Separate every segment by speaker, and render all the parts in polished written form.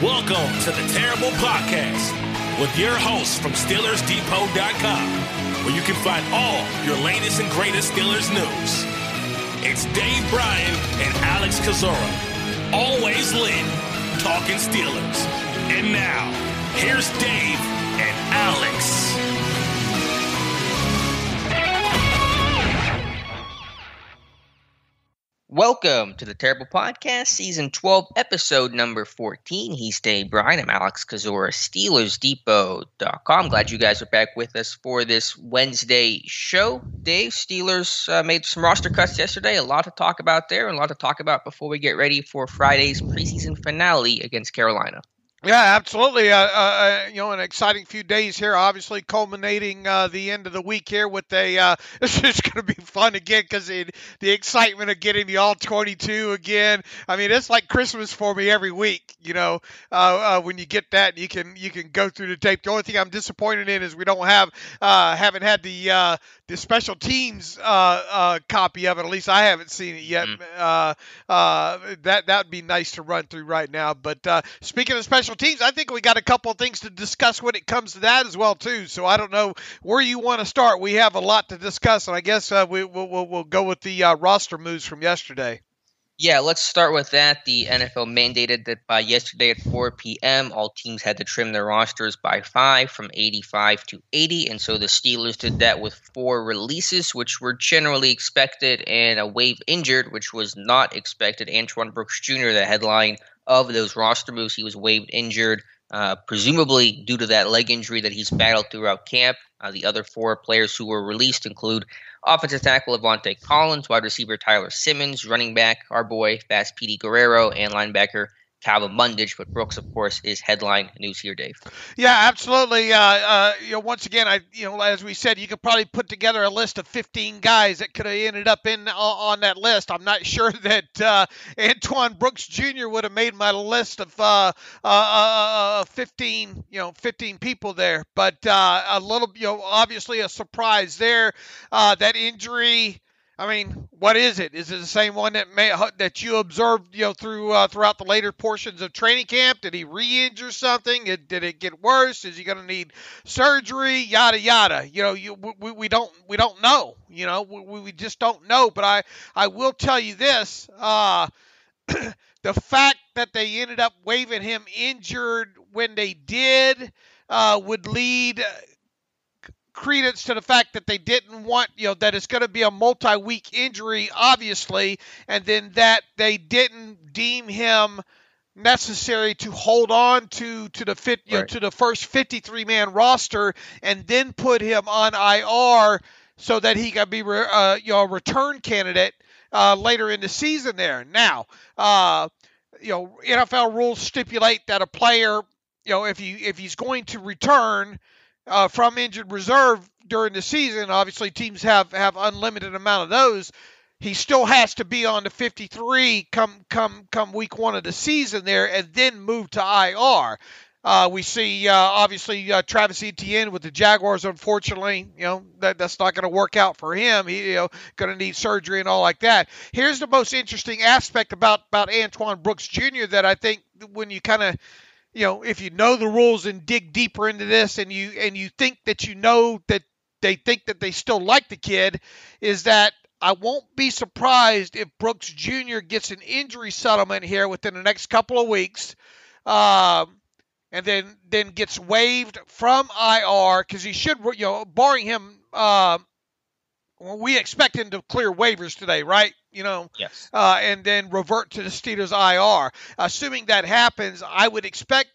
Speaker 1: Welcome to the Terrible Podcast with your hosts from SteelersDepot.com, where you can find all your latest and greatest Steelers news. It's Dave Bryan and Alex Kozora, always lit, talking Steelers. And now, here's Dave and Alex.
Speaker 2: Welcome to the Terrible Podcast, Season 12, Episode number 14. He's Dave Bryan. I'm Alex Kozora, SteelersDepot.com. Glad you guys are back with us for this Wednesday show. Dave, Steelers made some roster cuts yesterday. A lot to talk about there and a lot to talk about before we get ready for Friday's preseason finale against Carolina.
Speaker 3: Yeah, absolutely. An exciting few days here, obviously culminating the end of the week here with this is going to be fun again because the excitement of getting the All-22 again. I mean, it's like Christmas for me every week, when you get that, you can go through the tape. The only thing I'm disappointed in is we don't haven't had the special teams copy of it. At least I haven't seen it yet. That would be nice to run through right now. But speaking of special teams, I think we got a couple of things to discuss when it comes to that as well too. So I don't know where you want to start. We have a lot to discuss, and I guess we'll go with the roster moves from yesterday.
Speaker 2: Yeah, let's start with that. The NFL mandated that by yesterday at 4 p.m., all teams had to trim their rosters by 5 from 85 to 80. And so the Steelers did that with 4 releases, which were generally expected, and a waived injured, which was not expected. Antoine Brooks Jr., the headline of those roster moves, he was waived injured, presumably due to that leg injury that he's battled throughout camp. The other 4 players who were released include offensive tackle Levante Collins, wide receiver Tyler Simmons, running back our boy Fast Petey Guerrero, and linebacker Calvin Mundage. But Brooks, of course, is headline news here, Dave.
Speaker 3: Yeah, absolutely. Once again, as we said, you could probably put together a list of 15 guys that could have ended up on that list. I'm not sure that Antoine Brooks Jr. would have made my list of 15 people there. But a little, obviously a surprise there. That injury. I mean, what is it? Is it the same one that you observed, throughout the later portions of training camp? Did he re-injure something? Did it get worse? Is he going to need surgery? Yada yada. We don't know. We just don't know. But I will tell you this: the fact that they ended up waiving him injured when they did would lead credence to the fact that they didn't want, that it's going to be a multi-week injury, obviously, and then that they didn't deem him necessary to hold on to the first 53-man roster and then put him on IR so that he could be a return candidate later in the season there. Now, NFL rules stipulate that a player, if he's going to return from injured reserve during the season, obviously teams have unlimited amount of those. He still has to be on the 53 come week 1 of the season there, and then move to IR. We see obviously Travis Etienne with the Jaguars. Unfortunately, that's not going to work out for him. He going to need surgery and all like that. Here's the most interesting aspect about Antoine Brooks Jr. that I think when you kind of if you know the rules and dig deeper into this, and you think that that they think that they still like the kid, is that I won't be surprised if Brooks Jr. gets an injury settlement here within the next couple of weeks, and then gets waived from IR, because he should, barring him. We expect him to clear waivers today, right?
Speaker 2: Yes.
Speaker 3: And then revert to the Steelers IR. Assuming that happens, I would expect,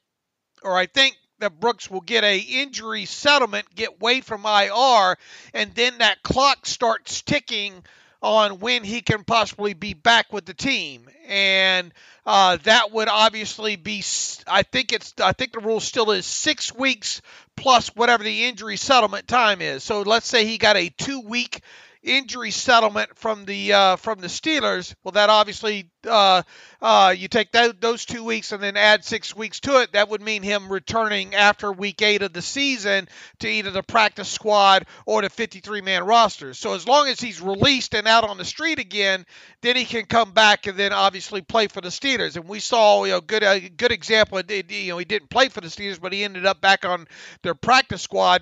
Speaker 3: or I think, that Brooks will get a injury settlement, get waived from IR, and then that clock starts ticking on when he can possibly be back with the team. And that would obviously be, I think the rule still is 6 weeks plus whatever the injury settlement time is. So let's say he got a 2-week injury settlement from the Steelers, well, that obviously you take those 2 weeks and then add 6 weeks to it. That would mean him returning after week 8 of the season to either the practice squad or the 53-man roster. So as long as he's released and out on the street again, then he can come back and then obviously play for the Steelers. And we saw, a good example. He didn't play for the Steelers, but he ended up back on their practice squad.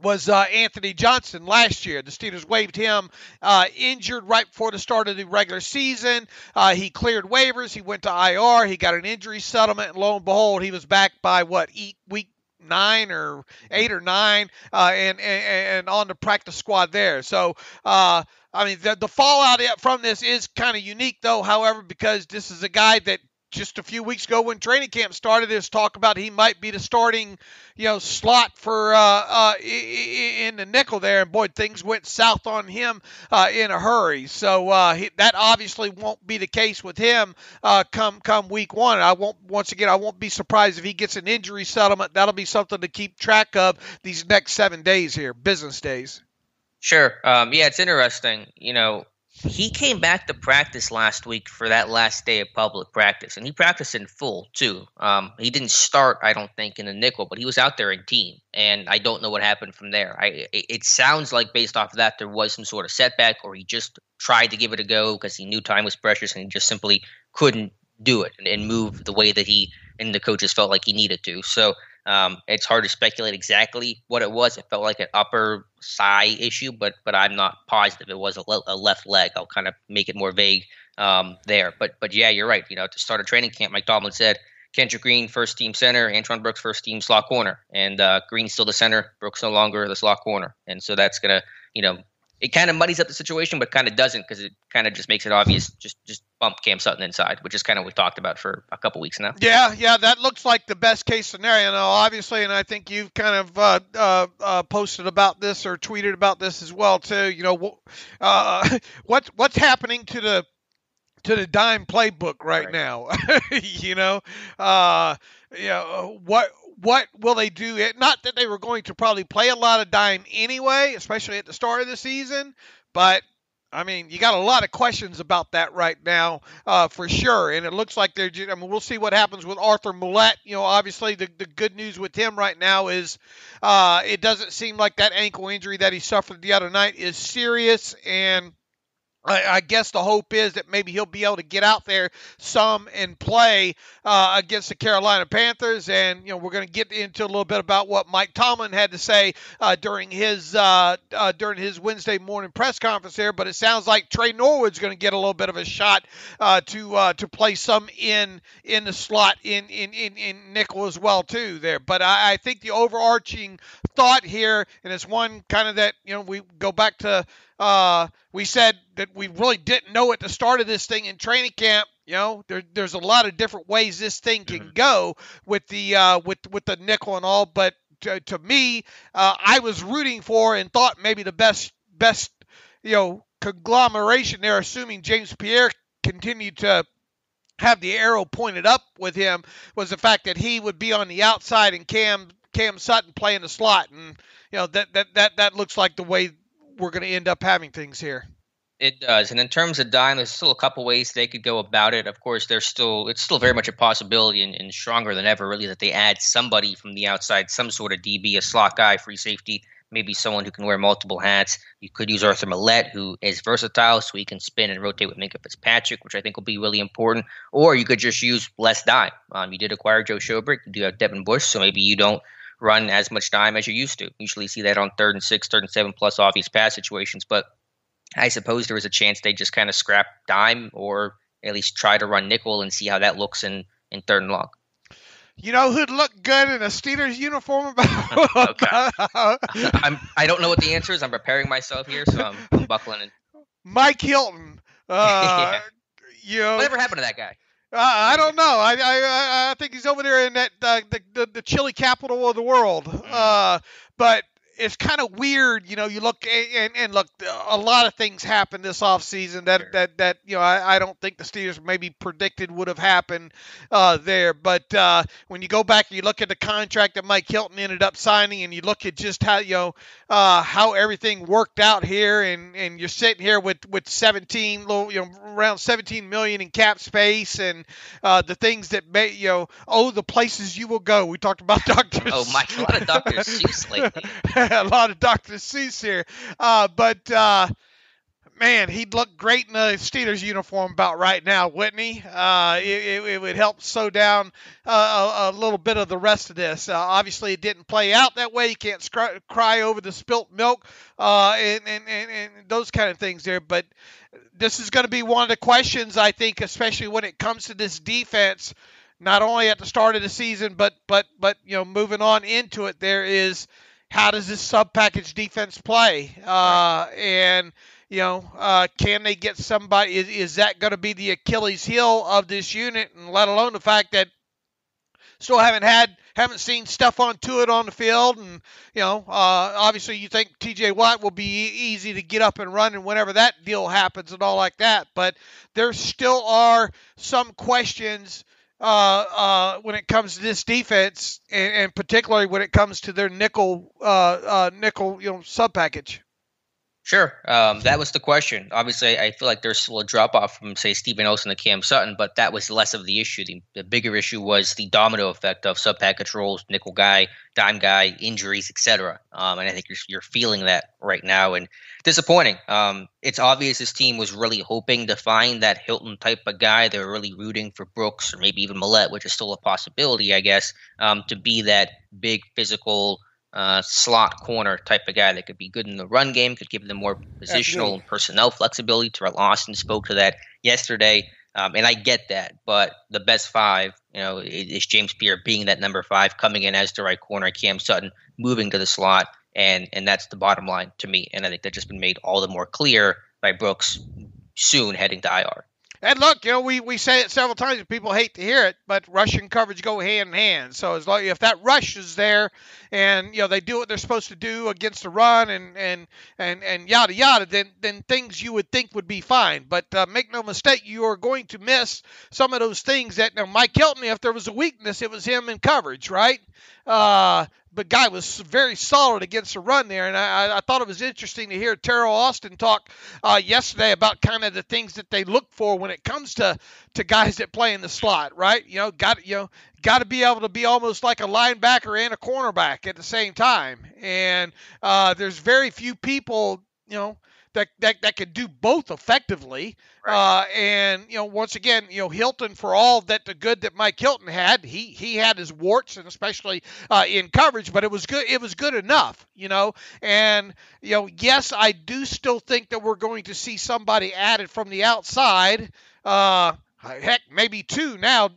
Speaker 3: Was Anthony Johnson last year. The Steelers waived him injured right before the start of the regular season. He cleared waivers. He went to IR. He got an injury settlement, and lo and behold, he was back by week 9 or 8 or 9 and on the practice squad there. So, the fallout from this is kind of unique, though, however, because this is a guy that just a few weeks ago when training camp started, there's talk about he might be the starting, slot for in the nickel there. And boy, things went south on him in a hurry. So that obviously won't be the case with him come week 1. I won't be surprised if he gets an injury settlement. That'll be something to keep track of these next 7 days here, business days.
Speaker 2: Sure. It's interesting. He came back to practice last week for that last day of public practice, and he practiced in full, too. He didn't start, I don't think, in the nickel, but he was out there in team, and I don't know what happened from there. It sounds like based off of that there was some sort of setback, or he just tried to give it a go because he knew time was precious, and he just simply couldn't do it and move the way that he and the coaches felt like he needed to. So it's hard to speculate exactly what it was. It felt like an upper thigh issue, but I'm not positive. It was a left leg. I'll kind of make it more vague there. But yeah, you're right. To start a training camp, Mike Tomlin said Kendra Green, first team center, Antoine Brooks, first team slot corner, and Green's still the center, Brooks no longer the slot corner, and so that's gonna it kind of muddies up the situation, but kind of doesn't, because it kind of just makes it obvious. Just bump Cam Sutton inside, which is kind of what we talked about for a couple weeks now.
Speaker 3: Yeah, that looks like the best case scenario now, obviously, and I think you've kind of posted about this or tweeted about this as well too. What's happening to the dime playbook right now? What will they do? Not that they were going to probably play a lot of dime anyway, especially at the start of the season, but you got a lot of questions about that right now, for sure. And it looks like we'll see what happens with Arthur Millett. Obviously the good news with him right now is it doesn't seem like that ankle injury that he suffered the other night is serious, and I guess the hope is that maybe he'll be able to get out there some and play against the Carolina Panthers. And, we're going to get into a little bit about what Mike Tomlin had to say during his Wednesday morning press conference there. But it sounds like Trey Norwood's going to get a little bit of a shot to play some in the slot in nickel as well, too, there. But I think the overarching thought here, and it's one kind of that, we go back to we said that we really didn't know at the start of this thing in training camp. There's a lot of different ways this thing can go with the with the nickel and all. But to me, I was rooting for and thought maybe the best conglomeration there, assuming James Pierre continued to have the arrow pointed up with him, was the fact that he would be on the outside and Cam Sutton playing the slot, and that looks like the way we're going to end up having things here.
Speaker 2: It does. And in terms of dime, there's still a couple ways they could go about it. Of course, it's still very much a possibility and stronger than ever, really, that they add somebody from the outside, some sort of DB, a slot guy, free safety, maybe someone who can wear multiple hats. You could use Arthur Millett, who is versatile, so he can spin and rotate with Minkah Fitzpatrick, which I think will be really important. Or you could just use less dime. You did acquire Joe Schobrick. You do have Devin Bush, so maybe you don't run as much dime as you used to. Usually see that on 3rd and 6, 3rd and 7 plus obvious pass situations, but I suppose there was a chance they just kind of scrap dime or at least try to run nickel and see how that looks in 3rd and long.
Speaker 3: You know who'd look good in a Steelers uniform?
Speaker 2: I don't know what the answer is. I'm preparing myself here, so I'm buckling in.
Speaker 3: Mike Hilton.
Speaker 2: Yeah. Whatever happened to that guy?
Speaker 3: I don't know. I think he's over there in that the chilly capital of the world. But it's kind of weird, you look and look, a lot of things happened this offseason that I don't think the Steelers maybe predicted would have happened there. But when you go back and you look at the contract that Mike Hilton ended up signing, and you look at just how everything worked out here, and you're sitting here with 17 around 17 million in cap space, and the things that may the places you will go. We talked about Dr.
Speaker 2: Oh, Mike, a lot of Dr. Seuss lately.
Speaker 3: A lot of Dr. Seuss here. But man, he'd look great in a Steelers uniform about right now, wouldn't he? It would help slow down a little bit of the rest of this. Obviously, it didn't play out that way. You can't cry over the spilt milk and those kind of things there. But this is going to be one of the questions, I think, especially when it comes to this defense, not only at the start of the season, but moving on into it. There is, how does this sub-package defense play? And can they get somebody? Is that going to be the Achilles heel of this unit? And let alone the fact that still haven't seen Stephon Tuitt on the field, and obviously you think T.J. Watt will be easy to get up and run, and whenever that deal happens and all like that. But there still are some questions when it comes to this defense, and particularly when it comes to their nickel sub package.
Speaker 2: Sure. That was the question. Obviously, I feel like there's still a drop-off from, say, Steven Olsen to Cam Sutton, but that was less of the issue. The bigger issue was the domino effect of sub-package roles, nickel guy, dime guy, injuries, etc. And I think you're feeling that right now. And disappointing. It's obvious this team was really hoping to find that Hilton type of guy. They were really rooting for Brooks or maybe even Millett, which is still a possibility, I guess, to be that big physical slot corner type of guy that could be good in the run game, could give them more positional and personnel flexibility. Terrell Austin spoke to that yesterday, and I get that. But the best five, is James Pierre being that number 5, coming in as the right corner, Cam Sutton moving to the slot, and that's the bottom line to me. And I think that's just been made all the more clear by Brooks soon heading to IR.
Speaker 3: And look, we say it several times, and people hate to hear it, but rush and coverage go hand in hand. So as long if that rush is there, and they do what they're supposed to do against the run, and yada yada, then things you would think would be fine. But make no mistake, you are going to miss some of those things that Mike Hilton, if there was a weakness, it was him in coverage, right? But guy was very solid against the run there, and I thought it was interesting to hear Terrell Austin talk yesterday about kind of the things that they look for when it comes to guys that play in the slot, right? Got to be able to be almost like a linebacker and a cornerback at the same time, and there's very few people, that could do both effectively. Right. And once again, Hilton, for all that the good that Mike Hilton had, he had his warts, and especially in coverage, but it was good. It was good enough, And yes, I do still think that we're going to see somebody added from the outside. Heck, maybe 2 now.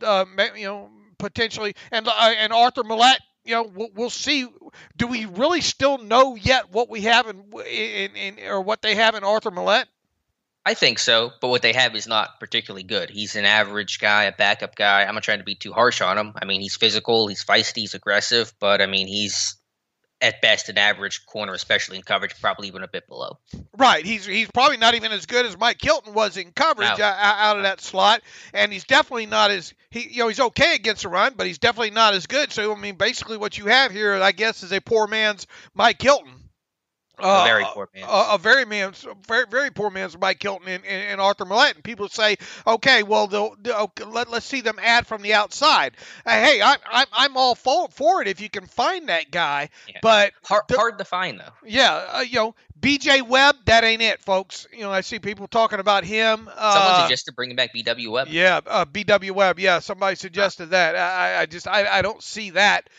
Speaker 3: Potentially, and Arthur Millett. We'll see. Do we really still know yet what we have or what they have in Arthur Millett?
Speaker 2: I think so, but what they have is not particularly good. He's an average guy, a backup guy. I'm not trying to be too harsh on him. I mean, he's physical, he's feisty, he's aggressive, but I mean, he's at best an average corner, especially in coverage, probably even a bit below.
Speaker 3: Right. He's probably not even as good as Mike Hilton was in coverage out of that slot, and he's definitely not as he's okay against the run, but he's definitely not as good. So I mean, basically, what you have here, I guess, is a poor man's Mike Hilton.
Speaker 2: A very poor man.
Speaker 3: Very poor man's Mike Hilton and Arthur Millett. And people say, okay, well, let's see them add from the outside. Hey, I'm all for it if you can find that guy. Yeah. But
Speaker 2: hard to find though.
Speaker 3: Yeah, B.J. Webb, that ain't it, folks. I see people talking about him.
Speaker 2: Someone suggested bringing back B.W. Webb.
Speaker 3: Yeah, B.W. Webb. Yeah, somebody suggested that. I don't see that.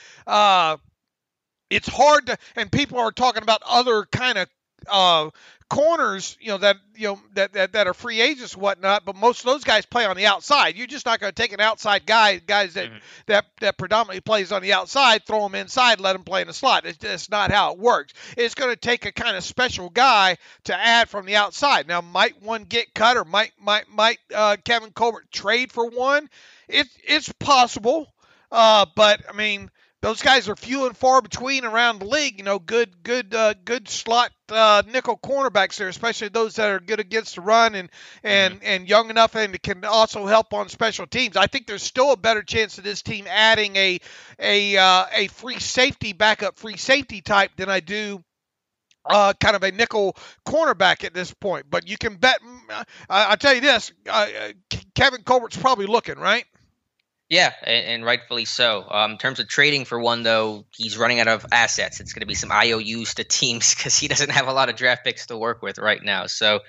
Speaker 3: It's hard to, and people are talking about other kind of corners, that are free agents and whatnot. But most of those guys play on the outside. You're just not going to take an outside guys that predominantly plays on the outside, throw them inside, let them play in the slot. It's not how it works. It's going to take a kind of special guy to add from the outside. Now, might one get cut, or might Kevin Colbert trade for one? It's possible, but I mean, those guys are few and far between around the league. Good slot nickel cornerbacks there, especially those that are good against the run and young enough and can also help on special teams. I think there's still a better chance of this team adding a free safety, backup free safety type than I do kind of a nickel cornerback at this point. But you can bet, I'll tell you this, Kevin Colbert's probably looking, right?
Speaker 2: Yeah, and rightfully so. In terms of trading for one, though, he's running out of assets. It's going to be some IOUs to teams because he doesn't have a lot of draft picks to work with right now. So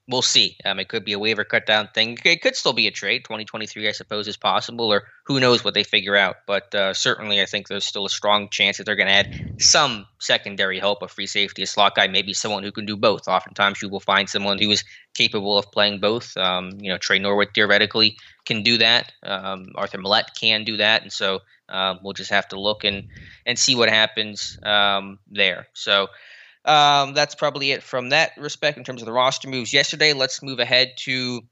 Speaker 2: we'll see. It could be a waiver cut down thing. It could still be a trade. 2023, I suppose, is possible, or who knows what they figure out. But certainly, I think there's still a strong chance that they're going to add some secondary help, a free safety, a slot guy, maybe someone who can do both. Oftentimes, you will find someone who is capable of playing both. Trey Norwood theoretically can do that. Arthur Millett can do that. And so we'll just have to look and see what happens there. So that's probably it from that respect in terms of the roster moves yesterday. Let's move ahead to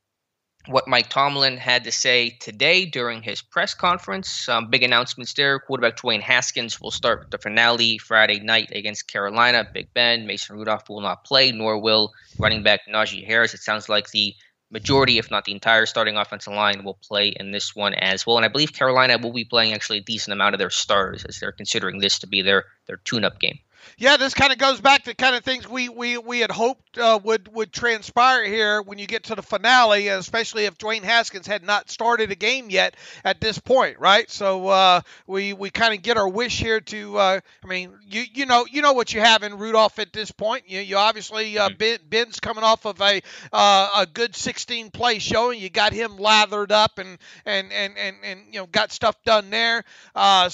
Speaker 2: what Mike Tomlin had to say today during his press conference. Big announcements there. Quarterback Dwyane Haskins will start with the finale Friday night against Carolina. Big Ben. Mason Rudolph will not play, nor will running back Najee Harris. It sounds like the majority, if not the entire starting offensive line, will play in this one as well. And I believe Carolina will be playing actually a decent amount of their starters as they're considering this to be their tune-up game.
Speaker 3: Yeah, this kind of goes back to kind of things we had hoped would transpire here when you get to the finale, especially if Dwyane Haskins had not started a game yet at this point, right? So we kind of get our wish here to. You know what you have in Rudolph at this point. You obviously Ben's coming off of a good 16-play showing. You got him lathered up and got stuff done there. I've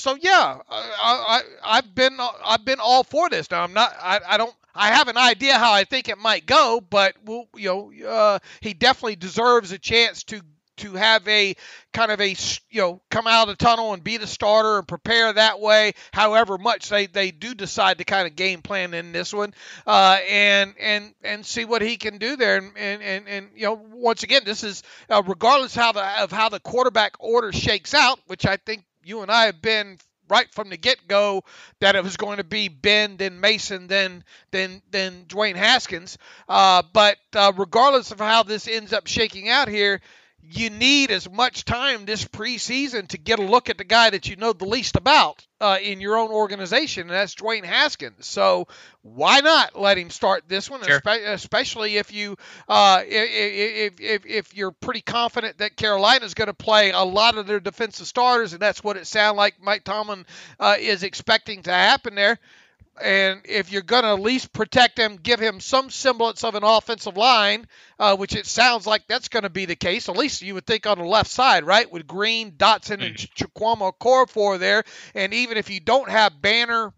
Speaker 3: been all for this. Now I have an idea how I think it might go, but he definitely deserves a chance to have a kind of come out of the tunnel and be the starter and prepare that way. However much they do decide to kind of game plan in this one, and see what he can do there. And once again, this is regardless of how the quarterback order shakes out, which I think you and I have been right from the get-go that it was going to be Ben, then Mason, then Dwyane Haskins. But regardless of how this ends up shaking out here, you need as much time this preseason to get a look at the guy that you know the least about in your own organization, and that's Dwyane Haskins. So why not let him start this one,
Speaker 2: sure.
Speaker 3: Especially if you if you're pretty confident that Carolina's going to play a lot of their defensive starters, and that's what it sounds like Mike Tomlin is expecting to happen there. And if you're going to at least protect him, give him some semblance of an offensive line, which it sounds like that's going to be the case, at least you would think on the left side, right, with Green, Dotson, and Chukwuma Okorafor there. And even if you don't have Banner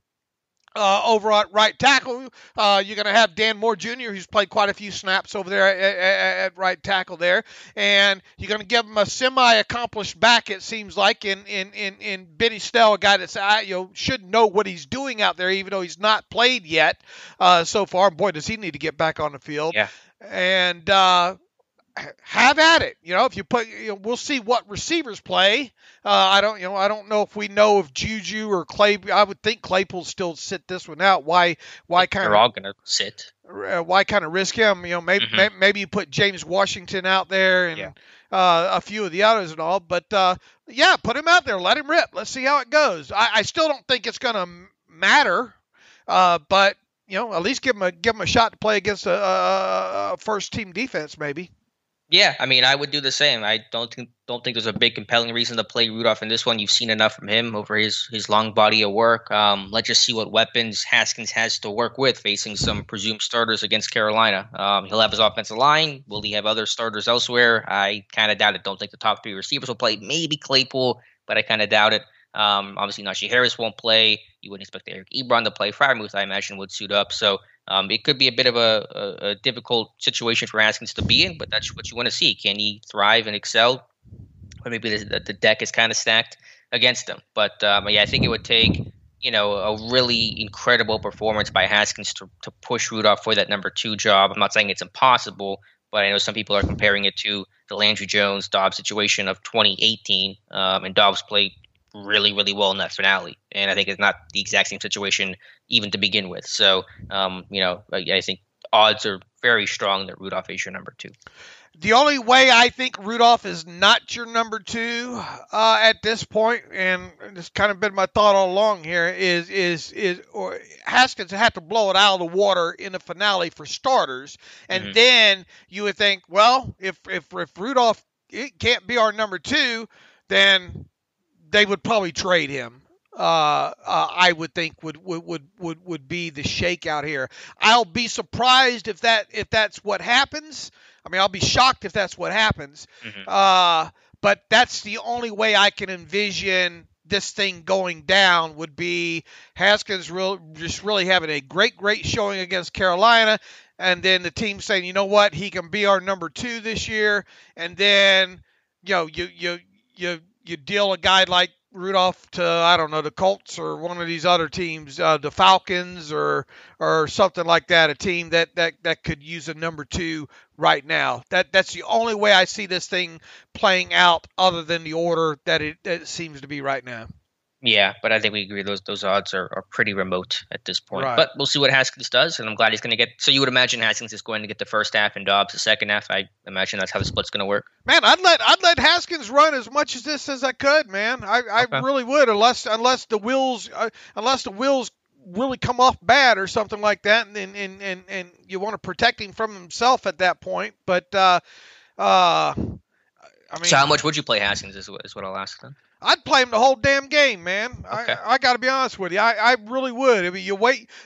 Speaker 3: over at right tackle, you're going to have Dan Moore Jr., who's played quite a few snaps over there at right tackle there, and you're going to give him a semi-accomplished back, it seems like, in Benny Snell, a guy that's should know what he's doing out there, even though he's not played yet so far. Boy, does he need to get back on the field.
Speaker 2: Yeah.
Speaker 3: And have at it. If you put, we'll see what receivers play. I don't know if we know if Juju or Clay. I would think Claypool still sit this one out. Why kind of?
Speaker 2: They're all gonna sit.
Speaker 3: Why kind of risk him? Maybe you put James Washington out there and a few of the others and all. But put him out there. Let him rip. Let's see how it goes. I still don't think it's gonna matter. But at least give him a shot to play against a first team defense, maybe.
Speaker 2: Yeah, I mean, I would do the same. I don't think there's a big compelling reason to play Rudolph in this one. You've seen enough from him over his long body of work. Let's just see what weapons Haskins has to work with facing some presumed starters against Carolina. He'll have his offensive line. Will he have other starters elsewhere? I kind of doubt it. Don't think the top three receivers will play. Maybe Claypool, but I kind of doubt it. Obviously, Najee Harris won't play. You wouldn't expect Eric Ebron to play. Freiermuth, I imagine, would suit up. So it could be a bit of a difficult situation for Haskins to be in, but that's what you want to see. Can he thrive and excel? Or maybe the deck is kind of stacked against him. But I think it would take a really incredible performance by Haskins to push Rudolph for that number 2 job. I'm not saying it's impossible, but I know some people are comparing it to the Landry Jones-Dobbs situation of 2018, and Dobbs played really, really well in that finale. And I think it's not the exact same situation even to begin with. So, I think odds are very strong that Rudolph is your number 2.
Speaker 3: The only way I think Rudolph is not your number 2 at this point, and it's kind of been my thought all along here, is or Haskins had to blow it out of the water in the finale for starters, and then you would think, well, if Rudolph can't be our number 2, then they would probably trade him. I would think would be the shakeout here. I'll be surprised if that's what happens. I mean, I'll be shocked if that's what happens. But that's the only way I can envision this thing going down, would be Haskins just really having a great showing against Carolina, and then the team saying, you know what, he can be our number 2 this year, and then you deal a guy like Rudolph to, I don't know, the Colts or one of these other teams, the Falcons or something like that, a team that could use a number 2 right now. That's the only way I see this thing playing out, other than the order that it seems to be right now.
Speaker 2: Yeah, but I think we agree those odds are pretty remote at this point.
Speaker 3: Right.
Speaker 2: But we'll see what Haskins does, and I'm glad he's going to get – so you would imagine Haskins is going to get the first half and Dobbs the second half. I imagine that's how the split's going to work.
Speaker 3: Man, I'd let Haskins run as much as this as I could, man. I really would, unless the wheels really come off bad or something like that, and you want to protect him from himself at that point. But I mean,
Speaker 2: so how much would you play Haskins is what I'll ask then.
Speaker 3: I'd play him the whole damn game, man.
Speaker 2: Okay.
Speaker 3: I got to be honest with you. I really would. I mean,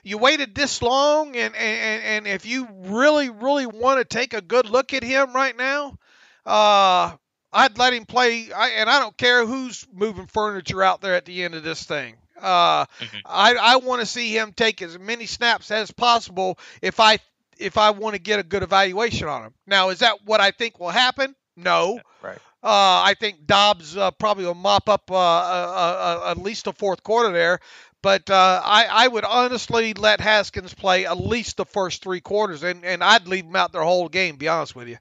Speaker 3: you waited this long, and if you really want to take a good look at him right now, I'd let him play. And I don't care who's moving furniture out there at the end of this thing. I want to see him take as many snaps as possible if I want to get a good evaluation on him. Now, is that what I think will happen? No.
Speaker 2: Right.
Speaker 3: I think Dobbs probably will mop up at least the fourth quarter there. But I would honestly let Haskins play at least the first 3 quarters, and I'd leave him out their whole game, be honest with you.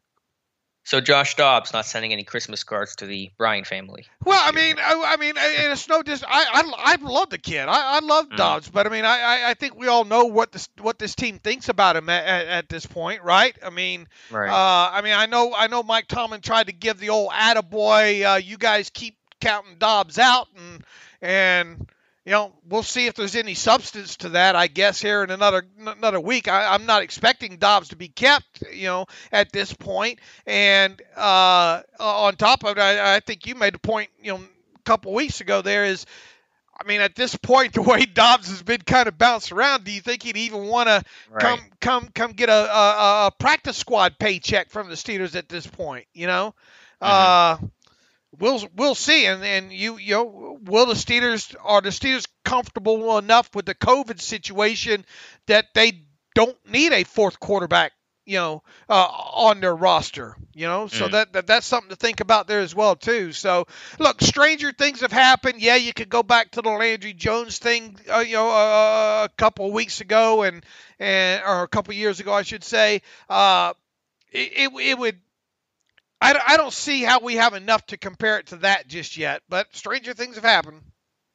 Speaker 2: So Josh Dobbs not sending any Christmas cards to the Bryan family.
Speaker 3: Well, I mean, and it's no just I love the kid. I love Dobbs, but I mean, I think we all know what this team thinks about him at this point, right? I mean,
Speaker 2: right.
Speaker 3: I know Mike Tomlin tried to give the old attaboy, you guys keep counting Dobbs out, and we'll see if there's any substance to that, I guess, here in another week. I'm not expecting Dobbs to be kept, at this point. And on top of it, I think you made a point, a couple weeks ago there is, I mean, at this point, the way Dobbs has been kind of bounced around, do you think he'd even want to come get a practice squad paycheck from the Steelers at this point, We'll see, and will the Steelers comfortable enough with the COVID situation that they don't need a fourth quarterback, on their roster, so that's something to think about there as well too. So look, stranger things have happened. Yeah, you could go back to the Landry Jones thing, a couple of weeks ago or a couple of years ago, I should say. It would. I don't see how we have enough to compare it to that just yet, but stranger things have happened.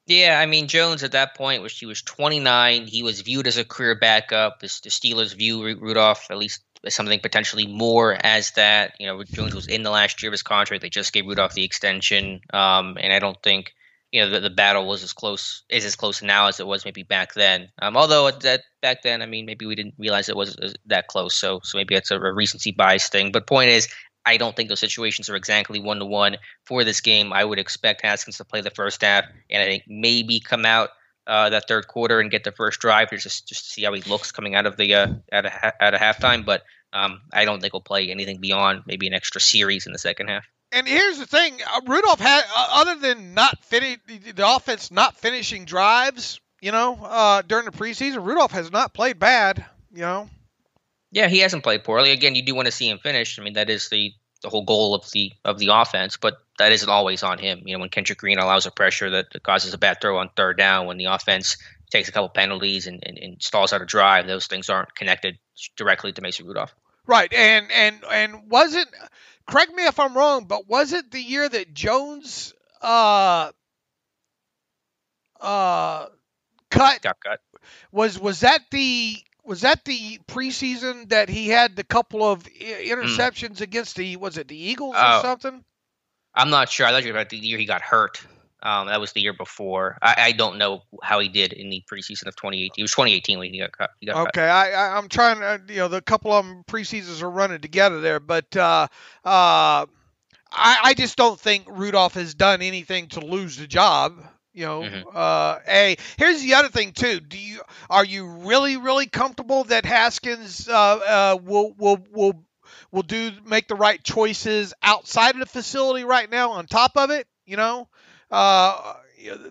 Speaker 2: Yeah, I mean, Jones at that point, he was 29. He was viewed as a career backup. The Steelers view Rudolph at least as something potentially more as that. Jones was in the last year of his contract. They just gave Rudolph the extension, and I don't think the battle was as close now as it was maybe back then. Although back then, I mean, maybe we didn't realize it was that close. So maybe that's a recency bias thing. But point is, I don't think those situations are exactly 1-to-1 for this game. I would expect Haskins to play the first half, and I think maybe come out that third quarter and get the first drive just to see how he looks coming out of the out of halftime. But I don't think he'll play anything beyond maybe an extra series in the second half.
Speaker 3: And here's the thing: Rudolph had, other than the offense not finishing drives, during the preseason, Rudolph has not played bad,
Speaker 2: Yeah, he hasn't played poorly. Again, you do want to see him finish. I mean, that is the whole goal of the offense, but that isn't always on him. When Kendra Green allows a pressure that causes a bad throw on third down, when the offense takes a couple penalties and stalls out a drive, those things aren't connected directly to Mason Rudolph.
Speaker 3: Right, and wasn't, correct me if I'm wrong, but was it the year that Jones cut.
Speaker 2: Got cut.
Speaker 3: Was that the preseason that he had the couple of interceptions against the Eagles or something?
Speaker 2: I'm not sure. I thought you were about the year he got hurt. That was the year before. I don't know how he did in the preseason of 2018. It was 2018 when he got cut.
Speaker 3: Okay, I'm trying to, the couple of them preseasons are running together there, but I just don't think Rudolph has done anything to lose the job. Here's the other thing too. Are you really comfortable that Haskins will make the right choices outside of the facility right now on top of it?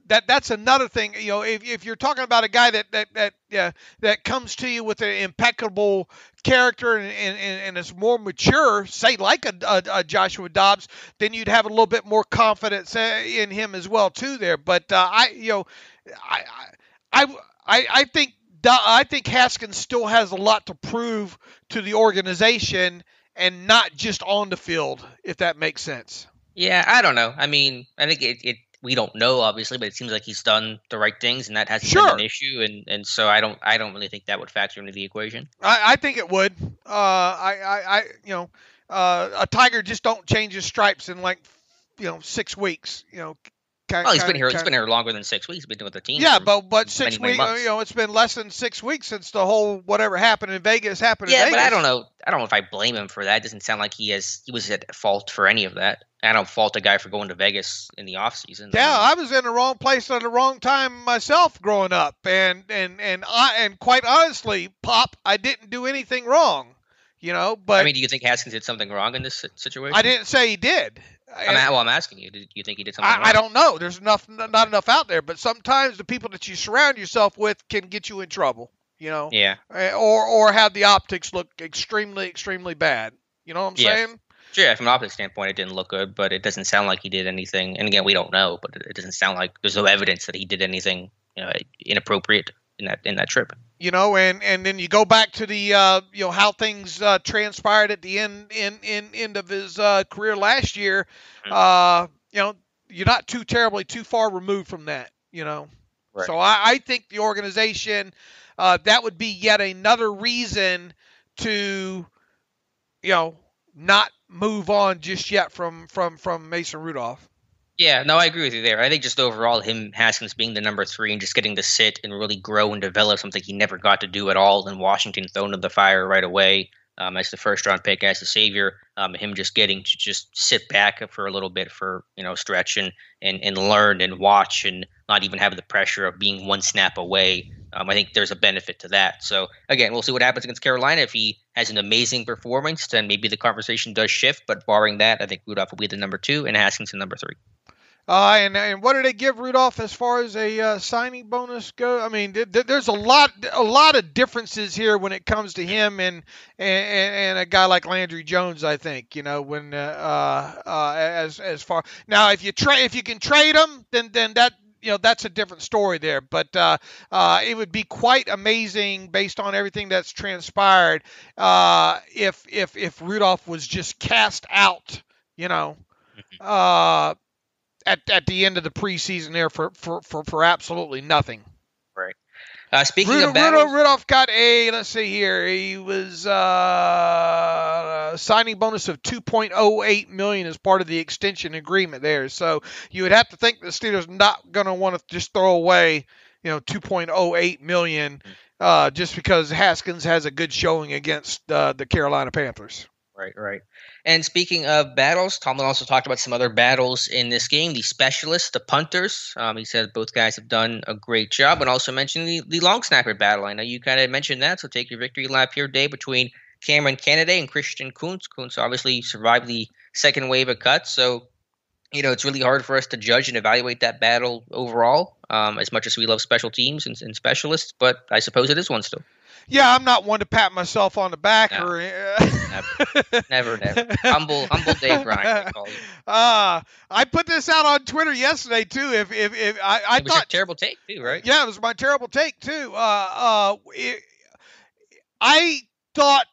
Speaker 3: That's another thing. If you're talking about a guy that comes to you with an impeccable character and is more mature, say like a Joshua Dobbs, then you'd have a little bit more confidence in him as well too there. But I think Haskins still has a lot to prove to the organization and not just on the field, if that makes sense.
Speaker 2: Yeah, I don't know. I mean, I think we don't know obviously, but it seems like he's done the right things, and that hasn't been an issue. And so I don't really think that would factor into the equation.
Speaker 3: I think it would. A tiger just don't change his stripes in 6 weeks.
Speaker 2: He's been here. He's been here longer than 6 weeks. He's been with the team.
Speaker 3: Yeah, but 6 weeks. It's been less than 6 weeks since the whole whatever happened in Vegas happened.
Speaker 2: Yeah,
Speaker 3: in Vegas.
Speaker 2: But I don't know. I don't know if I blame him for that. It doesn't sound like he was at fault for any of that. I don't fault a guy for going to Vegas in the off season.
Speaker 3: Yeah, I was in the wrong place at the wrong time myself growing up, and quite honestly, Pop, I didn't do anything wrong. But
Speaker 2: I mean, do you think Haskins did something wrong in this situation?
Speaker 3: I didn't say he did.
Speaker 2: I'm asking you. Do you think he did something wrong?
Speaker 3: I don't know. There's not enough out there. But sometimes the people that you surround yourself with can get you in trouble.
Speaker 2: Yeah.
Speaker 3: Or have the optics look extremely, extremely bad. You know what I'm saying?
Speaker 2: Sure. From an optics standpoint, it didn't look good, but it doesn't sound like he did anything. And again, we don't know, but it doesn't sound like there's no evidence that he did anything inappropriate in that trip.
Speaker 3: And then you go back to the how things transpired at the end of his career last year. You're not too far removed from that.
Speaker 2: Right.
Speaker 3: So I think the organization that would be yet another reason to not move on just yet from Mason Rudolph.
Speaker 2: Yeah, no, I agree with you there. I think just overall, Haskins being the number 3 and just getting to sit and really grow and develop something he never got to do at all in Washington, thrown in the fire right away as the first-round pick, as the savior, him just getting to just sit back for a little bit for, stretch and learn and watch and not even have the pressure of being one snap away. I think there's a benefit to that. So, again, we'll see what happens against Carolina. If he has an amazing performance, then maybe the conversation does shift. But barring that, I think Rudolph will be the number 2 and Haskins the number 3.
Speaker 3: And what did they give Rudolph as far as a signing bonus go? I mean, there's a lot of differences here when it comes to him and a guy like Landry Jones. I think when as far now if you can trade him, then that that's a different story there. But it would be quite amazing based on everything that's transpired if Rudolph was just cast out. At the end of the preseason there for absolutely nothing.
Speaker 2: Right. Speaking of battles,
Speaker 3: Rudolph got let's see here. He was signing bonus of $2.08 million as part of the extension agreement there. So you would have to think the Steelers not going to want to just throw away, $2.08 million just because Haskins has a good showing against the Carolina Panthers.
Speaker 2: Right. And speaking of battles, Tomlin also talked about some other battles in this game. The specialists, the punters. He said both guys have done a great job, and also mentioned the long snapper battle. I know you kind of mentioned that, so take your victory lap here, Dave, between Cameron Kennedy and Christian Kuntz. Kuntz obviously survived the second wave of cuts, so it's really hard for us to judge and evaluate that battle overall, as much as we love special teams and specialists, but I suppose it is one still.
Speaker 3: Yeah, I'm not one to pat myself on the back or
Speaker 2: never. Humble Dave Bryan, I call you.
Speaker 3: I put this out on Twitter yesterday too. If I
Speaker 2: it was
Speaker 3: thought
Speaker 2: your terrible take too, right?
Speaker 3: Yeah, it was my terrible take too. I thought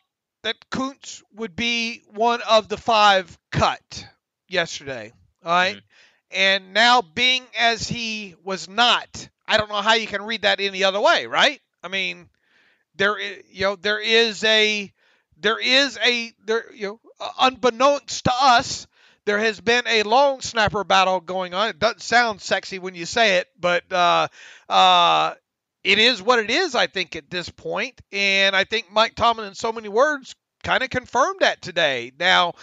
Speaker 3: that Kuntz would be one of the 5 cut yesterday. All right. Mm-hmm. And now being as he was not, I don't know how you can read that any other way, right? I mean, there is unbeknownst to us, there has been a long snapper battle going on. It doesn't sound sexy when you say it, but it is what it is, I think, at this point. And I think Mike Tomlin, in so many words, kind of confirmed that today. Now,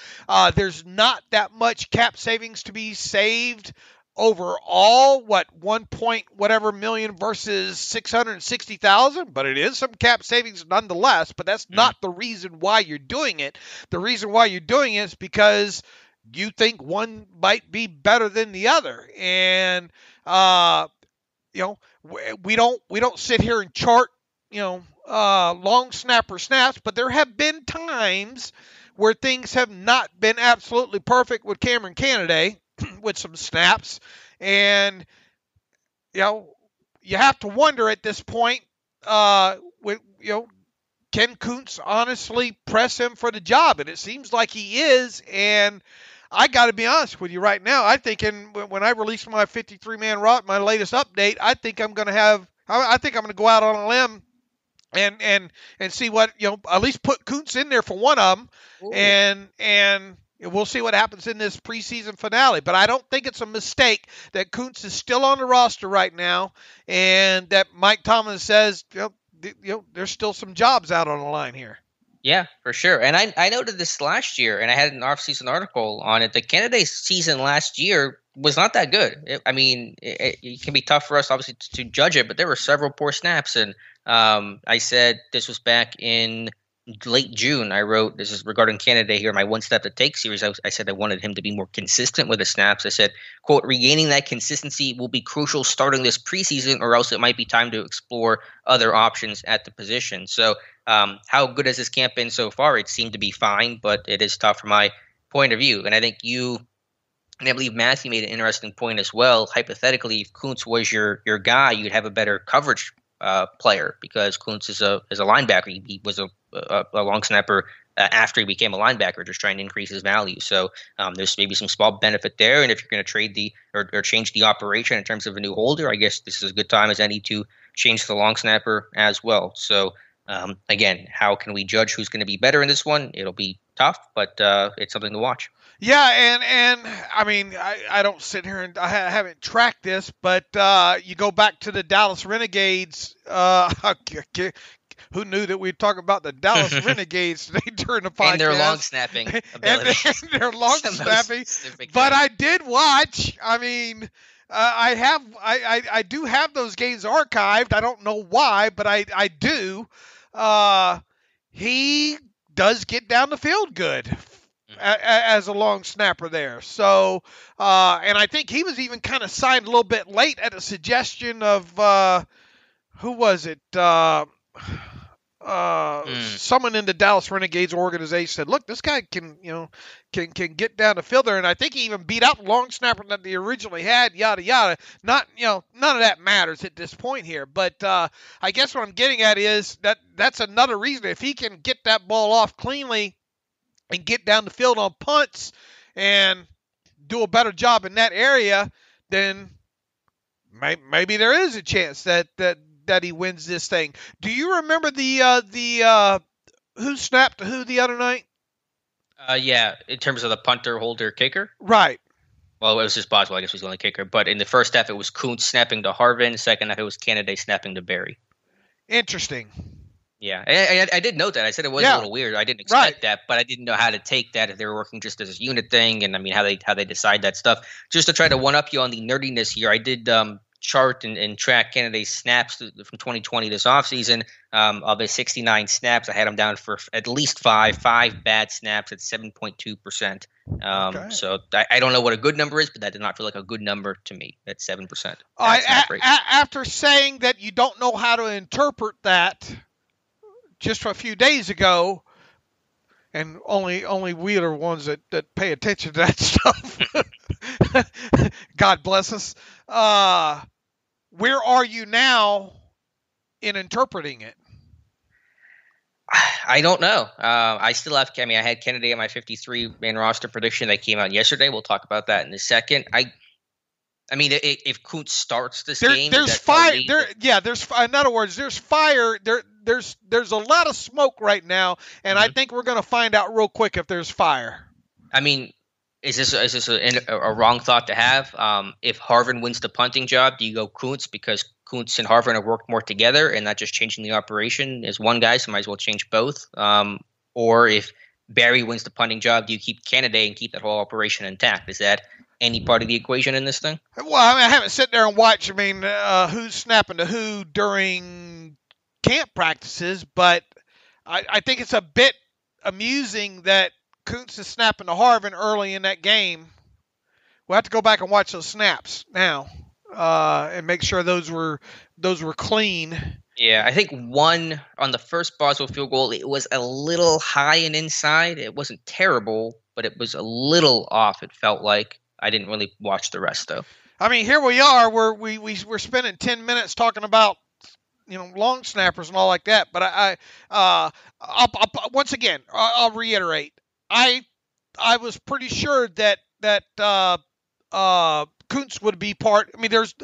Speaker 3: there's not that much cap savings to be saved overall. 1 point whatever million versus 660,000, but it is some cap savings nonetheless. But that's not the reason why you're doing it. The reason why you're doing it is because you think one might be better than the other. And we don't sit here and chart long snapper snaps, but there have been times where things have not been absolutely perfect with Cameron Canaday with some snaps. And you have to wonder at this point, can Kuntz honestly press him for the job? And it seems like he is. And I got to be honest with you right now. I think when I release my 53-man roster, my latest update, I think I'm going to go out on a limb and see what, at least put Kuntz in there for one of them. Ooh. And we'll see what happens in this preseason finale. But I don't think it's a mistake that Kuntz is still on the roster right now, and that Mike Tomlin says, there's still some jobs out on the line here.
Speaker 2: Yeah, for sure. And I noted this last year, and I had an off-season article on it. The Canaday season last year was not that good. It can be tough for us, obviously, to judge it, but there were several poor snaps. And I said this was back in late June. I wrote, this is regarding Canaday here, my One Step to Take series. I said I wanted him to be more consistent with the snaps. I said, quote, regaining that consistency will be crucial starting this preseason, or else it might be time to explore other options at the position. So how good has this camp been so far? It seemed to be fine, but it is tough from my point of view. And I think and I believe Matthew made an interesting point as well. Hypothetically, if Kuntz was your guy, you'd have a better coverage player, because Kuntz is a linebacker. He was a long snapper after he became a linebacker, just trying to increase his value. So there's maybe some small benefit there. And if you're going to trade or change the operation in terms of a new holder, I guess this is as good time as any to change the long snapper as well. So again, how can we judge who's going to be better in this one? It'll be tough, but it's something to watch.
Speaker 3: Yeah, and I mean, I don't sit here and I haven't tracked this, but you go back to the Dallas Renegades. Who knew that we'd talk about the Dallas Renegades today during the podcast?
Speaker 2: And their long snapping ability.
Speaker 3: and their long snapping. But I did watch. I mean, I do have those games archived. I don't know why, but I do. He does get down the field good as a long snapper there. So, and I think he was even kind of signed a little bit late at a suggestion of, who was it? Someone in the Dallas Renegades organization said, look, this guy can get down the field there. And I think he even beat out the long snapper that they originally had, yada, yada. None of that matters at this point here. But I guess what I'm getting at is that's another reason. If he can get that ball off cleanly and get down the field on punts and do a better job in that area, then maybe there is a chance that he wins this thing. Do you remember the who snapped to who the other night?
Speaker 2: Yeah, in terms of the punter, holder, kicker?
Speaker 3: Right.
Speaker 2: Well, it was just Boswell, I guess, was the only kicker. But in the first half, it was Kuntz snapping to Harvin. Second half, it was Canaday snapping to Berry. Interesting. Yeah, I did note that. I said it was a little weird. I didn't expect that, but I didn't know how to take that if they were working just as a unit thing, and I mean how they decide that stuff. Just to try to one up you on the nerdiness here, I did chart and track Canada's snaps from 2020 this offseason. Of his 69 snaps, I had him down for at least five bad snaps at 7.2%. Okay. So I don't know what a good number is, but that did not feel like a good number to me. At 7%. After saying that you don't know how to interpret that just a few days ago, and only we are the ones that pay attention to that stuff. God bless us. Where are you now in interpreting it? I don't know. I still have. I had Kennedy on my 53-man roster prediction that came out yesterday. We'll talk about that in a second. I mean, if Kuntz starts this game,
Speaker 3: there's fire. In other words, there's fire. There's a lot of smoke right now, and I think we're going to find out real quick if there's fire.
Speaker 2: I mean, is this a wrong thought to have? If Harvin wins the punting job, do you go Kuntz because Kuntz and Harvin have worked more together and not just changing the operation as one guy, so might as well change both? Or if Barry wins the punting job, do you keep Canada and keep that whole operation intact? Is that any part of the equation in this thing?
Speaker 3: Well, I mean, I haven't sat there and watched, who's snapping to who during camp practices, but I think it's a bit amusing that Kuntz is snapping to Harvin early in that game. We'll have to go back and watch those snaps now and make sure those were clean.
Speaker 2: Yeah, I think one on the first Boswell field goal, it was a little high and inside. It wasn't terrible, but it was a little off, it felt like. I didn't really watch the rest, though.
Speaker 3: I mean, here we are. We're spending 10 minutes talking about long snappers and all like that. But I'll once again, I'll reiterate. I was pretty sure that Kuntz would be part. I mean, there's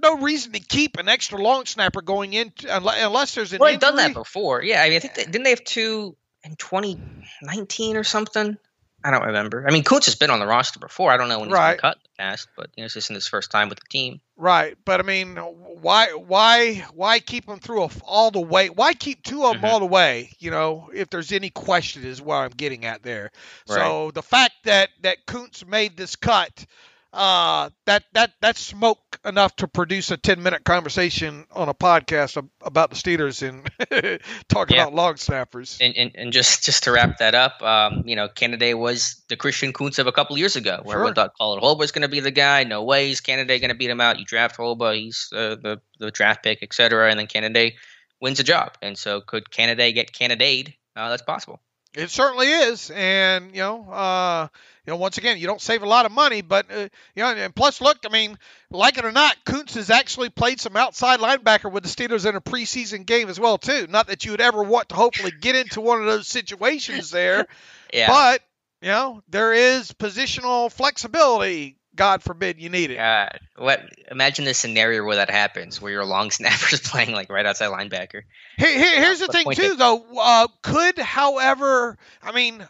Speaker 3: no reason to keep an extra long snapper going in unless there's an injury.
Speaker 2: They've done that before. Yeah, I mean, I think didn't they have two in 2019 or something? I don't remember. I mean, Kuntz has been on the roster before. I don't know when he's been cut in the past, but this isn't his first time with the team.
Speaker 3: Right, but I mean, why keep them through all the way? Why keep two of them all the way? If there's any question, is what I'm getting at there. Right. So the fact that Kuntz made this cut, that's smoke enough to produce a 10-minute conversation on a podcast about the Steelers and talking about long snappers.
Speaker 2: And just to wrap that up, Canada was the Christian Kuntz of a couple years ago, where everyone thought Colin Holber's going to be the guy. No way is Canada going to beat him out. You draft Holber, he's the draft pick, etc., and then Canada wins a job. And so could Canada get Canada'd? That's possible.
Speaker 3: It certainly is, and once again, you don't save a lot of money, but and plus, look, I mean, like it or not, Kuntz has actually played some outside linebacker with the Steelers in a preseason game as well, too. Not that you would ever want to hopefully get into one of those situations there, but there is positional flexibility. God forbid you need it.
Speaker 2: God, imagine the scenario where that happens, where your long snapper is playing like right outside linebacker.
Speaker 3: Here's the thing, too, though. However, I mean,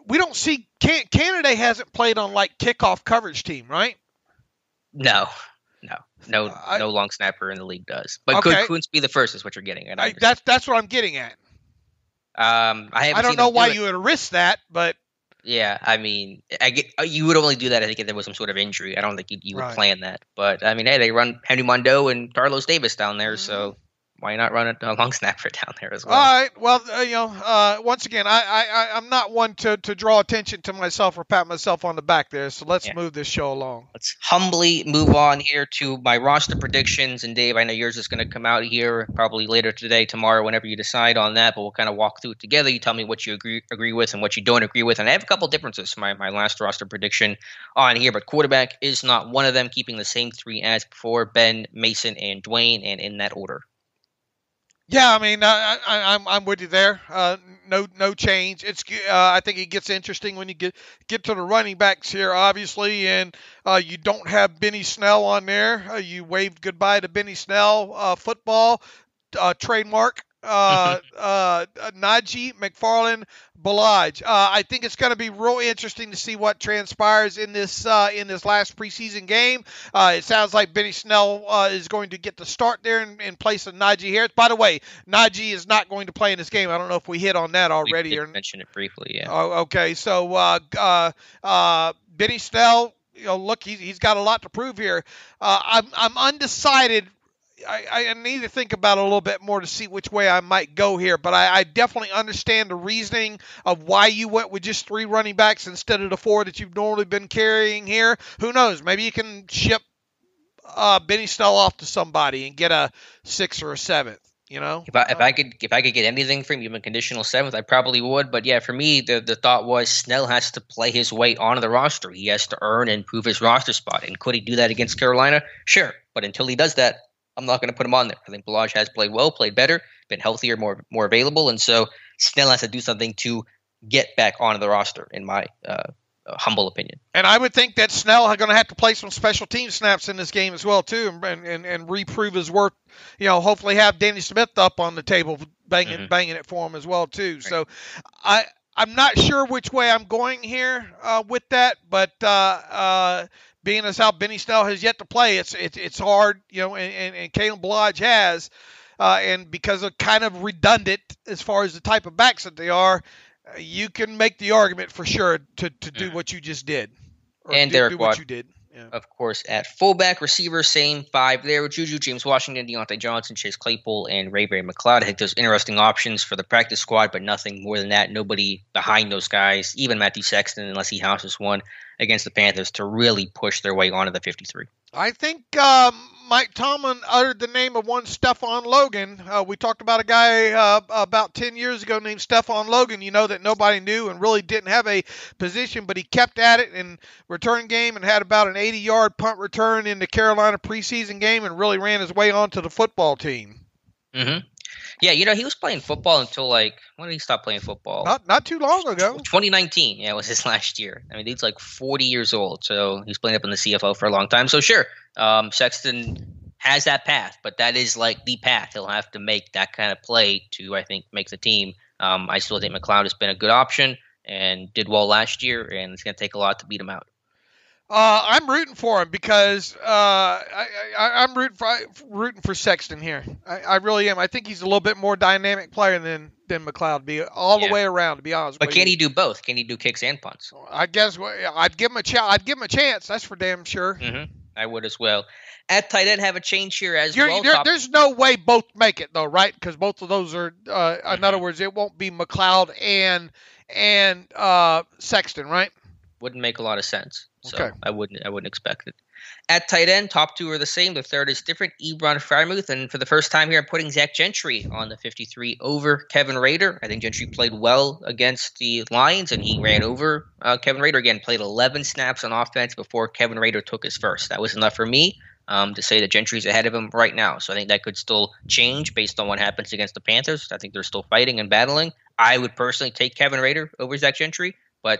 Speaker 3: we don't see Canada hasn't played on like kickoff coverage team, right?
Speaker 2: No long snapper in the league does. But could Kuntz be the first? Is what you're getting at?
Speaker 3: That's what I'm getting at.
Speaker 2: I
Speaker 3: don't know why you would risk that, but.
Speaker 2: Yeah, I mean, you would only do that, I think, if there was some sort of injury. I don't think you would plan that. But, I mean, hey, they run Henry Mondo and Carlos Davis down there, so why not run a long snapper down there as well?
Speaker 3: All right. Well, once again, I'm not one to draw attention to myself or pat myself on the back there, so let's move this show along.
Speaker 2: Let's humbly move on here to my roster predictions. And, Dave, I know yours is going to come out here probably later today, tomorrow, whenever you decide on that, but we'll kind of walk through it together. You tell me what you agree with and what you don't agree with. And I have a couple differences from my last roster prediction on here, but quarterback is not one of them, keeping the same three as before: Ben, Mason, and Dwyane, and in that order.
Speaker 3: Yeah, I mean, I'm with you there. No change. It's I think it gets interesting when you get to the running backs here, obviously, and you don't have Benny Snell on there. You waved goodbye to Benny Snell football trademark. Najee, McFarland, Balaj. I think it's going to be real interesting to see what transpires in this last preseason game. It sounds like Benny Snell is going to get the start there in place of Najee Harris. By the way, Najee is not going to play in this game. I don't know if we hit on that already.
Speaker 2: We did mention it briefly, yeah.
Speaker 3: Oh, okay. So Benny Snell, look, he's got a lot to prove here. I'm undecided. I need to think about it a little bit more to see which way I might go here, but I definitely understand the reasoning of why you went with just three running backs instead of the four that you've normally been carrying here. Who knows? Maybe you can ship Benny Snell off to somebody and get a 6th or a 7th.
Speaker 2: If I could get anything from even conditional 7th, I probably would. But yeah, for me, the thought was Snell has to play his way onto the roster. He has to earn and prove his roster spot. And could he do that against Carolina? Sure. But until he does that, I'm not going to put him on there. I think Balaj has played well, played better, been healthier, more available, and so Snell has to do something to get back onto the roster, in my humble opinion.
Speaker 3: And I would think that Snell is going to have to play some special team snaps in this game as well too, and reprove his worth. Hopefully have Danny Smith up on the table banging it for him as well too. Right. So I'm not sure which way I'm going here with that, but being as how Benny Snell has yet to play, it's hard, and Kalen Ballage has, and because of kind of redundant as far as the type of backs that they are. You can make the argument for sure to do what you just did.
Speaker 2: And Derek
Speaker 3: Watt, what you did.
Speaker 2: Yeah. Of course, at fullback, receiver, same 5 there. Juju, James Washington, Deontay Johnson, Chase Claypool, and Ray McLeod. I think there's interesting options for the practice squad, but nothing more than that. Nobody behind those guys, even Matthew Sexton, unless he houses one against the Panthers, to really push their way onto the 53.
Speaker 3: I think Mike Tomlin uttered the name of one Stephon Logan. We talked about a guy about 10 years ago named Stephon Logan, that nobody knew and really didn't have a position, but he kept at it in return game and had about an 80-yard punt return in the Carolina preseason game and really ran his way onto the football team.
Speaker 2: Mm-hmm. Yeah, he was playing football until when did he stop playing football?
Speaker 3: Not too long ago.
Speaker 2: 2019, yeah, was his last year. I mean, he's 40 years old, so he's playing up in the CFL for a long time. So sure, Sexton has that path, but that is the path. He'll have to make that kind of play to, I think, make the team. I still think McLeod has been a good option and did well last year, and it's going to take a lot to beat him out.
Speaker 3: I'm rooting for him because I'm rooting for Sexton here. I really am. I think he's a little bit more dynamic player than McLeod be the way around. To be honest,
Speaker 2: but can he do both? Can he do kicks and punts?
Speaker 3: I guess I'd give him a chance. I'd give him a chance. That's for damn sure.
Speaker 2: Mm-hmm. I would as well. At tight end, have a change here as well.
Speaker 3: There's no way both make it though, right? Because both of those are. In other words, it won't be McLeod and Sexton, right?
Speaker 2: Wouldn't make a lot of sense. So
Speaker 3: okay.
Speaker 2: I wouldn't expect it. At tight end, top 2 are the same. The third is different. Ebron Frymouth, and for the first time here, I'm putting Zach Gentry on the 53 over Kevin Rader. I think Gentry played well against the Lions, and he ran over Kevin Rader. Again, played 11 snaps on offense before Kevin Rader took his first. That was enough for me to say that Gentry's ahead of him right now. So I think that could still change based on what happens against the Panthers. I think they're still fighting and battling. I would personally take Kevin Rader over Zach Gentry. But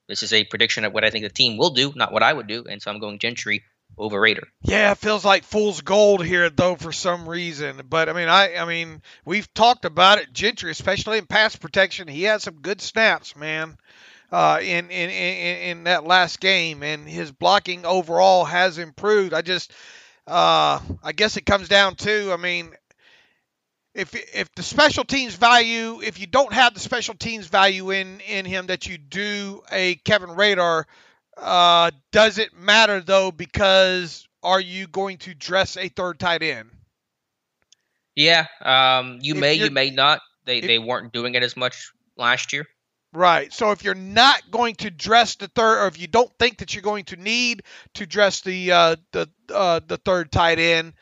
Speaker 2: this is a prediction of what I think the team will do, not what I would do. And so I'm going Gentry over Rader.
Speaker 3: Yeah, it feels like fool's gold here, though, for some reason. But, I mean, we've talked about it. Gentry, especially in pass protection, he had some good snaps, man, in that last game. And his blocking overall has improved. I guess it comes down to, If the special teams value, if you don't have the special teams value in him that you do a Kevin Rader, does it matter though? Because are you going to dress a third tight end?
Speaker 2: Yeah, you may not. They weren't doing it as much last year.
Speaker 3: Right. So if you're not going to dress the third, or if you don't think that you're going to need to dress the third tight end,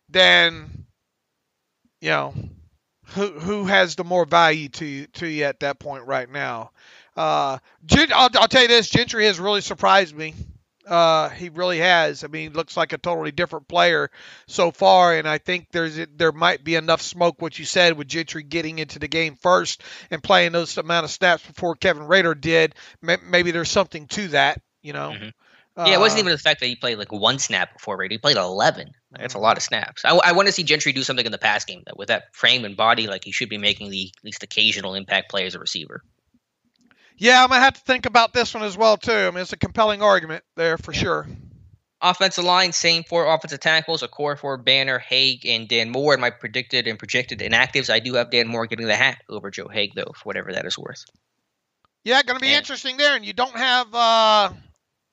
Speaker 3: then. Who has the more value to you at that point right now? I'll tell you this, Gentry has really surprised me. He really has. He looks like a totally different player so far, and I think there might be enough smoke, what you said, with Gentry getting into the game first and playing those amount of snaps before Kevin Rader did. Maybe there's something to that,
Speaker 2: Mm-hmm. Yeah, it wasn't even the fact that he played one snap before Rader. He played 11. That's a lot of snaps. I want to see Gentry do something in the pass game that with that frame and body, he should be making the at least occasional impact play as a receiver.
Speaker 3: Yeah, I'm going to have to think about this one as well, too. It's a compelling argument there for sure.
Speaker 2: Offensive line, same 4 offensive tackles, a core for Banner, Haig, and Dan Moore. In my predicted and projected inactives, I do have Dan Moore getting the hat over Joe Haig, though, for whatever that is worth.
Speaker 3: Yeah, going to be interesting there. And you don't have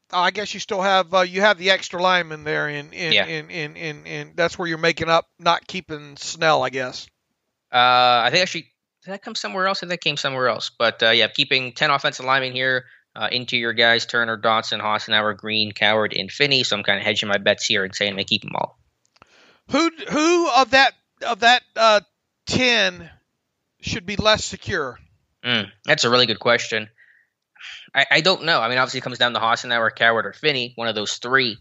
Speaker 3: I guess you still have you have the extra lineman there in that's where you're making up not keeping Snell, I guess.
Speaker 2: I think actually did that come somewhere else? I think that came somewhere else. But keeping 10 offensive linemen here, interior guys, Turner, Dotson, Hassenauer, Green, Coward, and Finney. So I'm kind of hedging my bets here and saying I keep them all.
Speaker 3: Who of that 10 should be less secure?
Speaker 2: That's a really good question. I don't know. Obviously it comes down to Hassenauer, Coward, or Finney, one of those 3.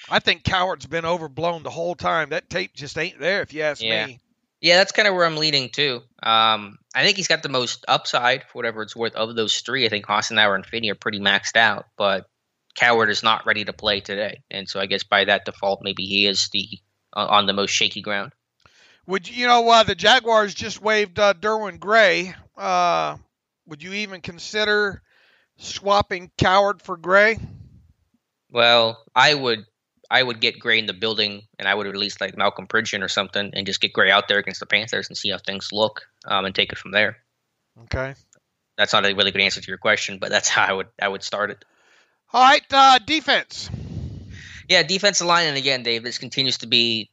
Speaker 3: I think Coward's been overblown the whole time. That tape just ain't there, if you ask me.
Speaker 2: Yeah, that's kind of where I'm leaning too. I I think he's got the most upside for whatever it's worth of those three. I think Hassenauer and Finney are pretty maxed out, but Coward is not ready to play today, and so I guess by that default, maybe he is the on the most shaky ground.
Speaker 3: Would the Jaguars just waived Derwin Gray? Would you even consider swapping Coward for Gray?
Speaker 2: Well, I would get Gray in the building, and I would release like Malcolm Pridgeon or something, and just get Gray out there against the Panthers and see how things look, and take it from there.
Speaker 3: Okay.
Speaker 2: That's not a really good answer to your question, but that's how I would start it.
Speaker 3: All right, defense.
Speaker 2: Yeah, defensive line, and again, Dave, this continues to be,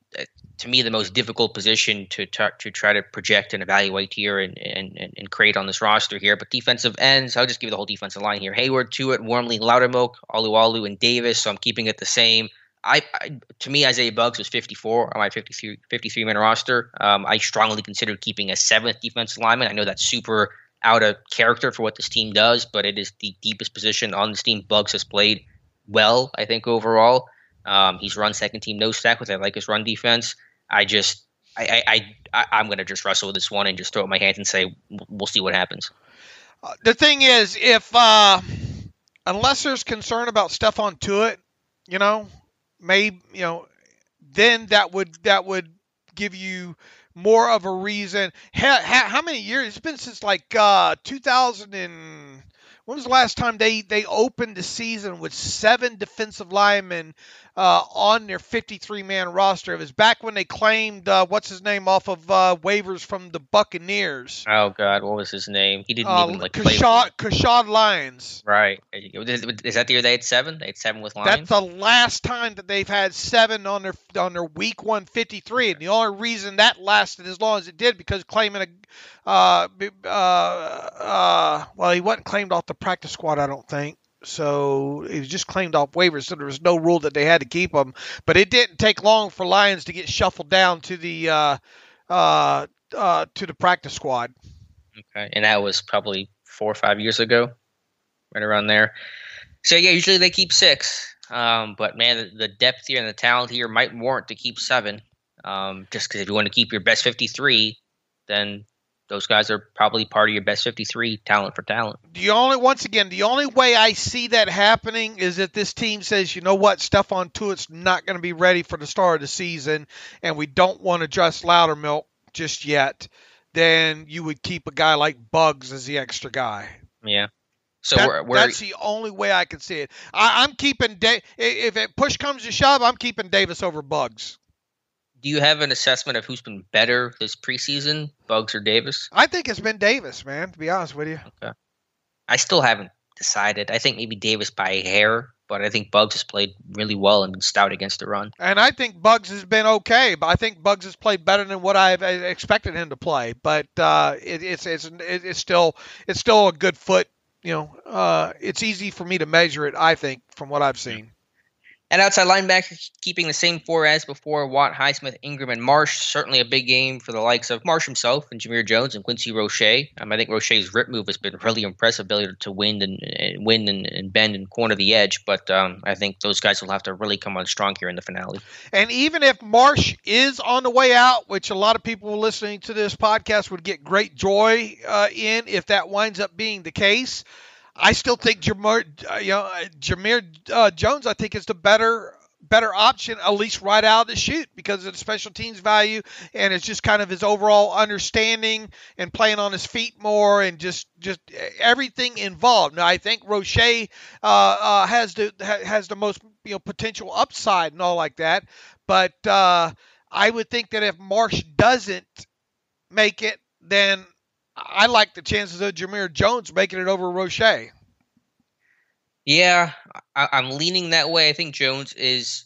Speaker 2: to me, the most difficult position to try to project and evaluate here and create on this roster here. But defensive ends, I'll just give you the whole defensive line here. Hayward, Tuitt, Wormley, Loudermilk, Alualu, and Davis, so I'm keeping it the same. To me, Isaiah Buggs was 54 on my 53-man roster. I strongly considered keeping a seventh defensive lineman. I know that's super out of character for what this team does, but it is the deepest position on this team. Buggs has played well, I think, overall. He's run second team nose tackles. I like his run defense. I'm going to just wrestle with this one and just throw up my hands and say we'll see what happens.
Speaker 3: The thing is, if unless there's concern about Stephon Tuitt, then that would give you more of a reason. How many years? It's been since like 2000 and when was the last time they opened the season with 7 defensive linemen on their 53-man roster? It was back when they claimed what's his name off of waivers from the Buccaneers.
Speaker 2: Oh God, what was his name? He didn't even play.
Speaker 3: Kashad Lyons.
Speaker 2: Right. Is that the year they had 7? They had 7 with Lyons.
Speaker 3: That's the last time that they've had 7 on their week 153, and the only reason that lasted as long as it did because claiming well, he wasn't claimed off the practice squad, I don't think. So he was just claimed off waivers, so there was no rule that they had to keep him. But it didn't take long for Lyons to get shuffled down to the practice squad.
Speaker 2: Okay, and that was probably 4 or 5 years ago, right around there. So yeah, usually they keep 6, but man, the depth here and the talent here might warrant to keep 7. Just because if you want to keep your best 53, then those guys are probably part of your best 53 talent for talent. The
Speaker 3: only way I see that happening is if this team says, you know what, Stephon Tuitt's not going to be ready for the start of the season, and we don't want to adjust Loudermilk just yet, then you would keep a guy like Buggs as the extra guy.
Speaker 2: Yeah. So
Speaker 3: that's the only way I can see it. I'm keeping if it push comes to shove, I'm keeping Davis over Buggs.
Speaker 2: Do you have an assessment of who's been better this preseason, Buggs or Davis?
Speaker 3: I think it's been Davis, man, to be honest with you.
Speaker 2: Okay. I still haven't decided. I think maybe Davis by a hair, but I think Buggs has played really well and been stout against the run.
Speaker 3: And I think Buggs has been okay, but I think Buggs has played better than what I expected him to play. But it's still a good foot. It's easy for me to measure it, I think, from what I've seen.
Speaker 2: And outside linebacker, keeping the same 4 as before, Watt, Highsmith, Ingram, and Marsh. Certainly a big game for the likes of Marsh himself and Jameer Jones and Quincy Roche. I think Roche's rip move has been really impressive, ability to win and bend and corner the edge. But I think those guys will have to really come on strong here in the finale.
Speaker 3: And even if Marsh is on the way out, which a lot of people listening to this podcast would get great joy in if that winds up being the case, I still think Jameer Jones, I think, is the better option, at least right out of the chute, because of the special teams value, and it's just kind of his overall understanding and playing on his feet more, and just everything involved. Now, I think Roche has the most potential upside and all like that, but I would think that if Marsh doesn't make it, then I like the chances of Jameer Jones making it over Roche.
Speaker 2: Yeah, I'm leaning that way. I think Jones is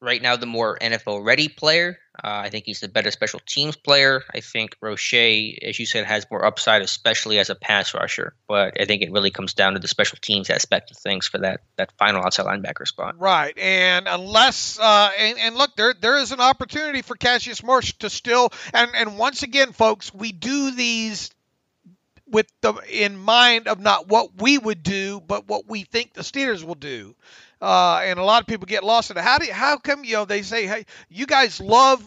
Speaker 2: right now the more NFL-ready player. I think he's the better special teams player. I think Roche, as you said, has more upside, especially as a pass rusher. But I think it really comes down to the special teams aspect of things for that final outside linebacker spot.
Speaker 3: Right, and unless and look, there is an opportunity for Cassius Marsh to still and once again, folks, we do these with in mind of not what we would do, but what we think the Steelers will do. and a lot of people get lost in it. How come they say, hey, you guys love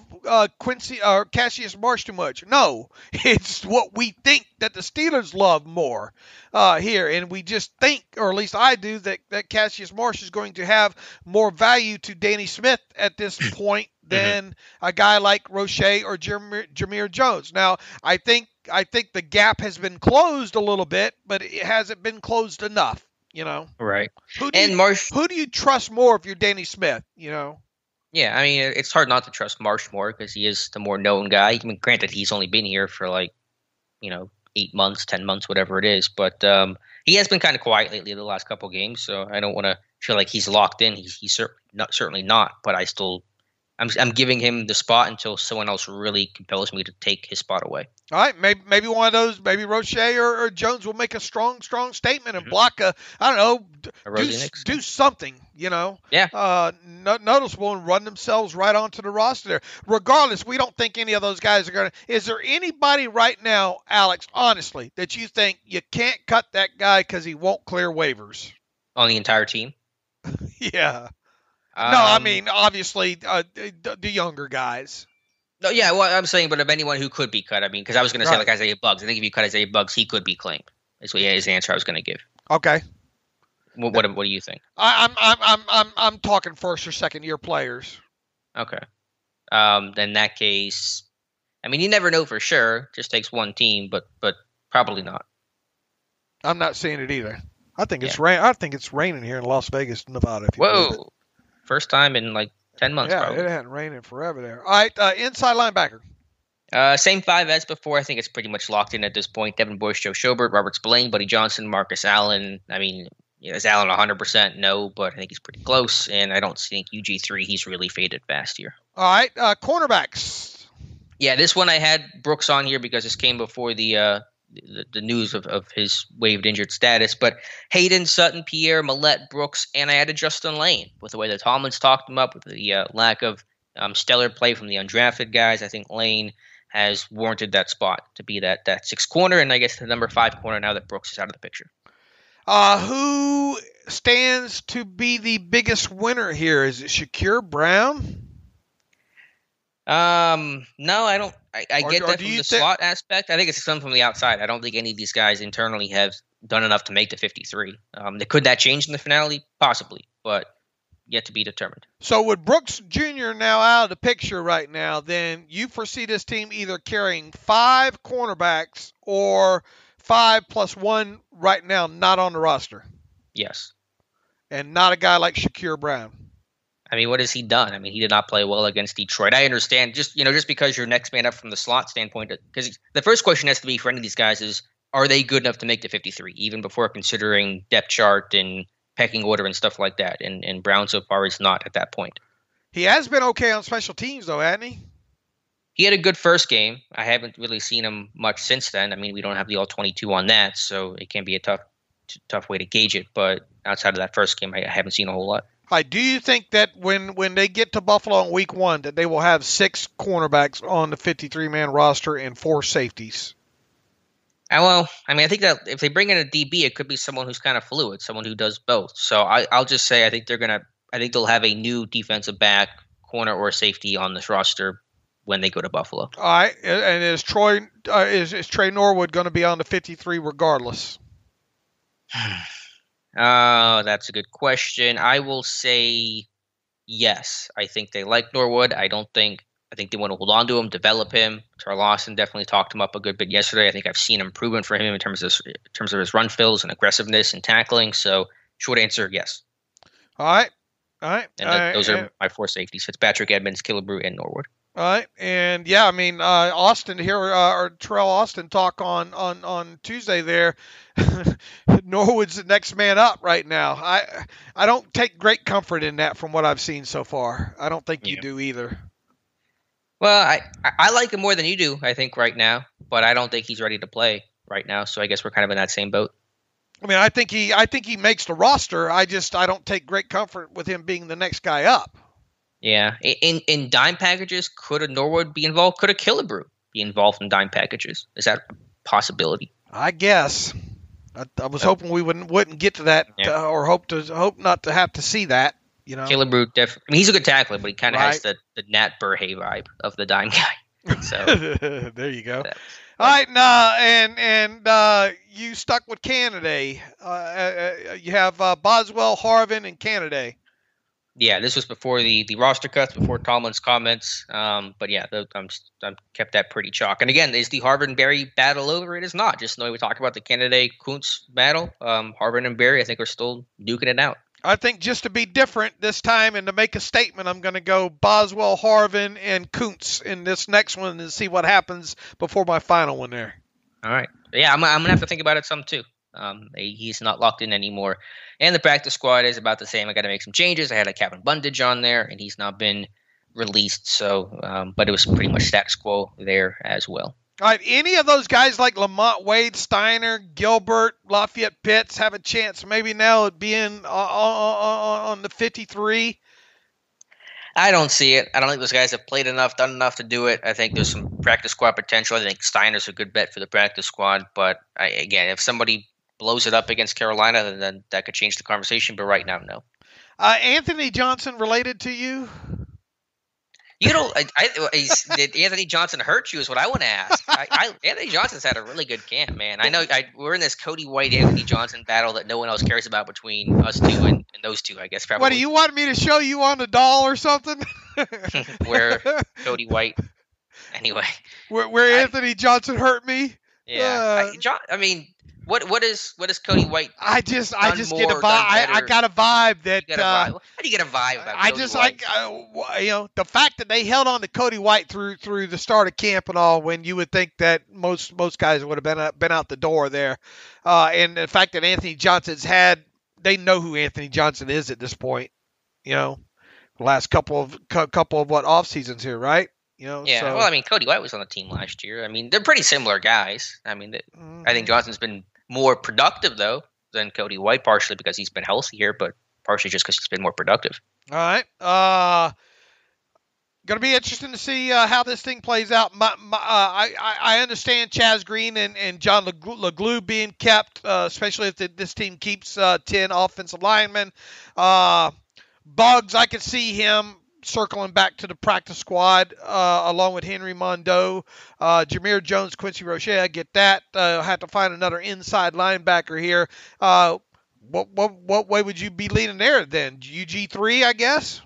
Speaker 3: Quincy or Cassius Marsh too much? No, it's what we think that the Steelers love more here, and we just think, or at least I do, that Cassius Marsh is going to have more value to Danny Smith at this point than a guy like Roche or Jameer Jones. Now, I think the gap has been closed a little bit, but it hasn't been closed enough.
Speaker 2: Right.
Speaker 3: Who do you trust more if you're Danny Smith?
Speaker 2: Yeah, I mean, it's hard not to trust Marsh more because he is the more known guy. I mean, granted, he's only been here for 8 months, 10 months, whatever it is. But he has been kind of quiet lately the last couple games, so I don't want to feel like he's locked in. He's certainly not, but I'm giving him the spot until someone else really compels me to take his spot away.
Speaker 3: All right, maybe one of those, maybe Roche or Jones will make a strong statement and block do something,
Speaker 2: Yeah.
Speaker 3: Noticeable and run themselves right onto the roster there. Regardless, we don't think any of those guys are going to. Is there anybody right now, Alex, honestly, that you think you can't cut that guy because he won't clear waivers?
Speaker 2: On the entire team?
Speaker 3: Yeah. No, I mean, obviously, the younger guys.
Speaker 2: No, yeah, well, I'm saying, but of anyone who could be cut, I mean, because I was going to say Isaiah Buggs. I think if you cut Isaiah Buggs, he could be claimed. Is the answer I was going to give.
Speaker 3: Okay.
Speaker 2: What do you think?
Speaker 3: I'm talking first or second year players.
Speaker 2: Okay. In that case, I mean, you never know for sure. Just takes one team, but probably not.
Speaker 3: I'm not seeing it either. I think it's rain. I think it's raining here in Las Vegas, Nevada.
Speaker 2: Whoa. First time in 10 months, probably.
Speaker 3: It hadn't rained in forever there. All right, inside linebacker.
Speaker 2: Same five as before. I think it's pretty much locked in at this point. Devin Bush, Joe Schobert, Robert Spillane, Buddy Johnson, Marcus Allen. I mean, is Allen 100%? No, but I think he's pretty close, and I don't think UG3, he's really faded fast here.
Speaker 3: All right, cornerbacks.
Speaker 2: Yeah, this one I had Brooks on here because this came before the news of his waived injured status, but Hayden, Sutton, Pierre, Millett, Brooks, and I added Justin Lane. With the way that Tomlin's talked him up, with the lack of stellar play from the undrafted guys, I think Lane has warranted that spot to be that sixth corner, and I guess the number 5 corner now that Brooks is out of the picture.
Speaker 3: Who stands to be the biggest winner here? Is it Shakur Brown?
Speaker 2: No, I don't. I get that from the slot aspect. I think it's some from the outside. I don't think any of these guys internally have done enough to make the 53. Could that change in the finale? Possibly, but yet to be determined.
Speaker 3: So with Brooks Jr. now out of the picture right now, then you foresee this team either carrying 5 cornerbacks or 5 plus 1 right now not on the roster.
Speaker 2: Yes. And
Speaker 3: not a guy like Shakur Brown.
Speaker 2: I mean, what has he done? I mean, he did not play well against Detroit. I understand just because you're next man up from the slot standpoint, because the first question has to be for any of these guys is, are they good enough to make the 53, even before considering depth chart and pecking order and stuff like that? And Brown so far is not at that point.
Speaker 3: He has been okay on special teams, though, hasn't he?
Speaker 2: He had a good first game. I haven't really seen him much since then. I mean, we don't have the all-22 on that, so it can be a tough way to gauge it. But outside of that first game, I haven't seen a whole lot.
Speaker 3: Do you think that when they get to Buffalo in week 1 that they will have 6 cornerbacks on the 53-man roster and 4 safeties?
Speaker 2: Well, I mean, I think that if they bring in a DB, it could be someone who's kind of fluid, someone who does both. So I'll just say I think they'll have a new defensive back, corner or safety on this roster when they go to Buffalo.
Speaker 3: All right, and is Trey Norwood going to be on the 53 regardless?
Speaker 2: That's a good question. I will say yes. I think they like Norwood. I think they want to hold on to him, develop him. Terrell Lawson definitely talked him up a good bit yesterday. I think I've seen improvement for him in terms of his run fills and aggressiveness and tackling. So short answer, yes.
Speaker 3: All right.
Speaker 2: And those are my 4 safeties: Fitzpatrick, Edmonds, Killebrew, and Norwood.
Speaker 3: All right, and yeah, I mean Austin here, or Terrell Austin talk on Tuesday there. Norwood's the next man up right now. I don't take great comfort in that from what I've seen so far. I don't think you do either.
Speaker 2: Well, I like him more than you do, I think, right now, but I don't think he's ready to play right now. So I guess we're kind of in that same boat.
Speaker 3: I mean, I think he makes the roster. I don't take great comfort with him being the next guy up.
Speaker 2: Yeah, in dime packages, could a Norwood be involved? Could a Killebrew be involved in dime packages? Is that a possibility?
Speaker 3: I guess. I was hoping we wouldn't get to that, or hope not to have to see that.
Speaker 2: Caleb Root definitely. I mean, he's a good tackler, but he kind of has the Nat Burhay vibe of the dime guy. So
Speaker 3: there you go. All right, and you stuck with Canada. You have Boswell, Harvin, and Canada.
Speaker 2: Yeah, this was before the roster cuts, before Tomlin's comments. But yeah, I'm kept that pretty chalk. And again, is the Harvin Berry battle over? It is not. Just know we talked about the Canada Kuntz battle. Harvin and Berry, I think, are still duking it out.
Speaker 3: I think just to be different this time and to make a statement, I'm going to go Boswell, Harvin, and Kuntz in this next one and see what happens before my final one there.
Speaker 2: All right. Yeah, I'm going to have to think about it some too. He's not locked in anymore. And the practice squad is about the same. I got to make some changes. I had a Kevin Bundage on there, and he's not been released. So, but it was pretty much status quo there as well.
Speaker 3: All right, any of those guys like Lamont Wade, Steiner, Gilbert, Lafayette Pitts have a chance maybe now at being on the 53?
Speaker 2: I don't see it. I don't think those guys have played enough, done enough to do it. I think there's some practice squad potential. I think Steiner's a good bet for the practice squad. But, again, if somebody blows it up against Carolina, then that could change the conversation. But right now, no.
Speaker 3: Anthony Johnson related to you?
Speaker 2: You don't. Did Anthony Johnson hurt you? Is what I want to ask. Anthony Johnson's had a really good camp, man. I know we're in this Cody White Anthony Johnson battle that no one else cares about between us two and those two. I guess probably.
Speaker 3: What do you want me to show you on the doll or something?
Speaker 2: Where Cody White. Anyway.
Speaker 3: Where Anthony Johnson hurt me.
Speaker 2: Yeah. I mean. What is Cody White?
Speaker 3: I just get a vibe. I got a vibe that.
Speaker 2: How do you get a vibe about Cody White?
Speaker 3: The fact that they held on to Cody White through the start of camp and all, when you would think that most guys would have been out the door there, and the fact that Anthony Johnson's they know who Anthony Johnson is at this point. The last couple of what off seasons here, right?
Speaker 2: Yeah. So. Well, I mean, Cody White was on the team last year. I mean, they're pretty similar guys. I mean, I think Johnson's been more productive, though, than Cody White, partially because he's been healthier, but partially just because he's been more productive.
Speaker 3: All right. Going to be interesting to see how this thing plays out. I understand Chaz Green and John LeGlue being kept, especially if this team keeps 10 offensive linemen. Buggs, I could see him circling back to the practice squad along with Henry Mondeau, Jameer Jones, Quincy Roche. I get that. Have to find another inside linebacker here. What way would you be leaning there then? UG3, I guess?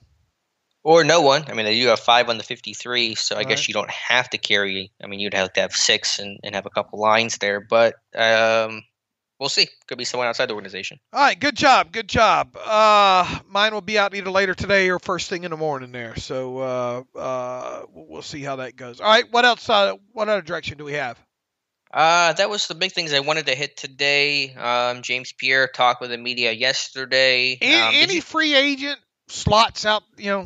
Speaker 2: Or no one. I mean, they do have 5 on the 53, so I guess you don't have to carry. I mean, you'd have to have 6 and have a couple lines there, but we'll see. Could be someone outside the organization.
Speaker 3: All right, good job. Mine will be out either later today or first thing in the morning there. So we'll see how that goes. All right, what else? What other direction do we have?
Speaker 2: That was the big things I wanted to hit today. James Pierre talked with the media yesterday.
Speaker 3: Any free agent slots out there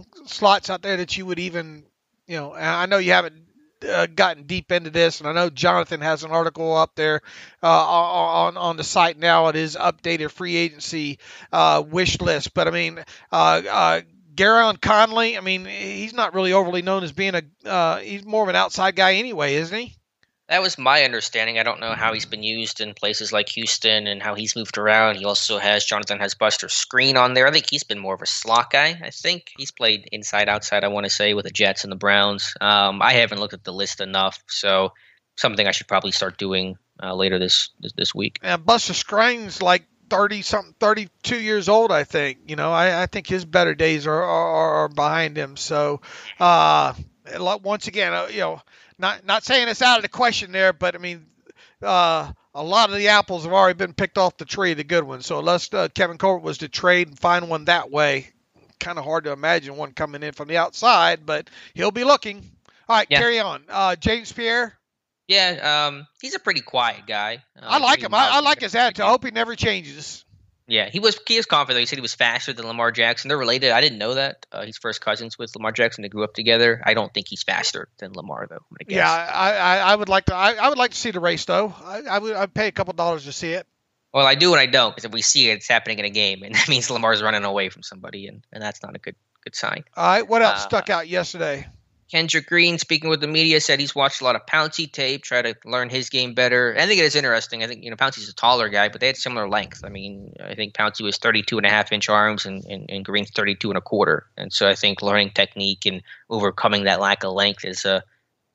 Speaker 3: that you would even, I know you haven't gotten deep into this, and I know Jonathan has an article up there on the site now. It is updated free agency wish list, but I mean, Garon Conley, I mean, he's not really overly known as being he's more of an outside guy anyway, isn't he?
Speaker 2: That was my understanding. I don't know how he's been used in places like Houston and how he's moved around. He also Jonathan has Buster Screen on there. I think he's been more of a slot guy. I think he's played inside, outside, I want to say, with the Jets and the Browns. I haven't looked at the list enough, so something I should probably start doing later this week.
Speaker 3: And Buster Screen's like 32 years old, I think. I think his better days are behind him. So once again, Not saying it's out of the question there, but I mean, a lot of the apples have already been picked off the tree, the good ones. So unless Kevin Colbert was to trade and find one that way, kind of hard to imagine one coming in from the outside, but he'll be looking. All right, Carry on. James Pierre.
Speaker 2: Yeah, he's a pretty quiet guy.
Speaker 3: I like him. I like his attitude. I hope he never changes.
Speaker 2: Yeah, he was confident. He said he was faster than Lamar Jackson. They're related. I didn't know that. He's first cousins with Lamar Jackson. They grew up together. I don't think he's faster than Lamar, though.
Speaker 3: Yeah, I would like to. I would like to see the race, though. I'd pay a couple dollars to see it.
Speaker 2: Well, I do and I don't, because if we see it, it's happening in a game, and that means Lamar's running away from somebody, and that's not a good sign.
Speaker 3: All right, what else stuck out yesterday?
Speaker 2: Kendra Green, speaking with the media, said he's watched a lot of Pouncey tape, try to learn his game better. I think it is interesting. I think, Pouncey's a taller guy, but they had similar length. I mean, I think Pouncey was 32.5-inch arms and Green's 32.25. And so I think learning technique and overcoming that lack of length is going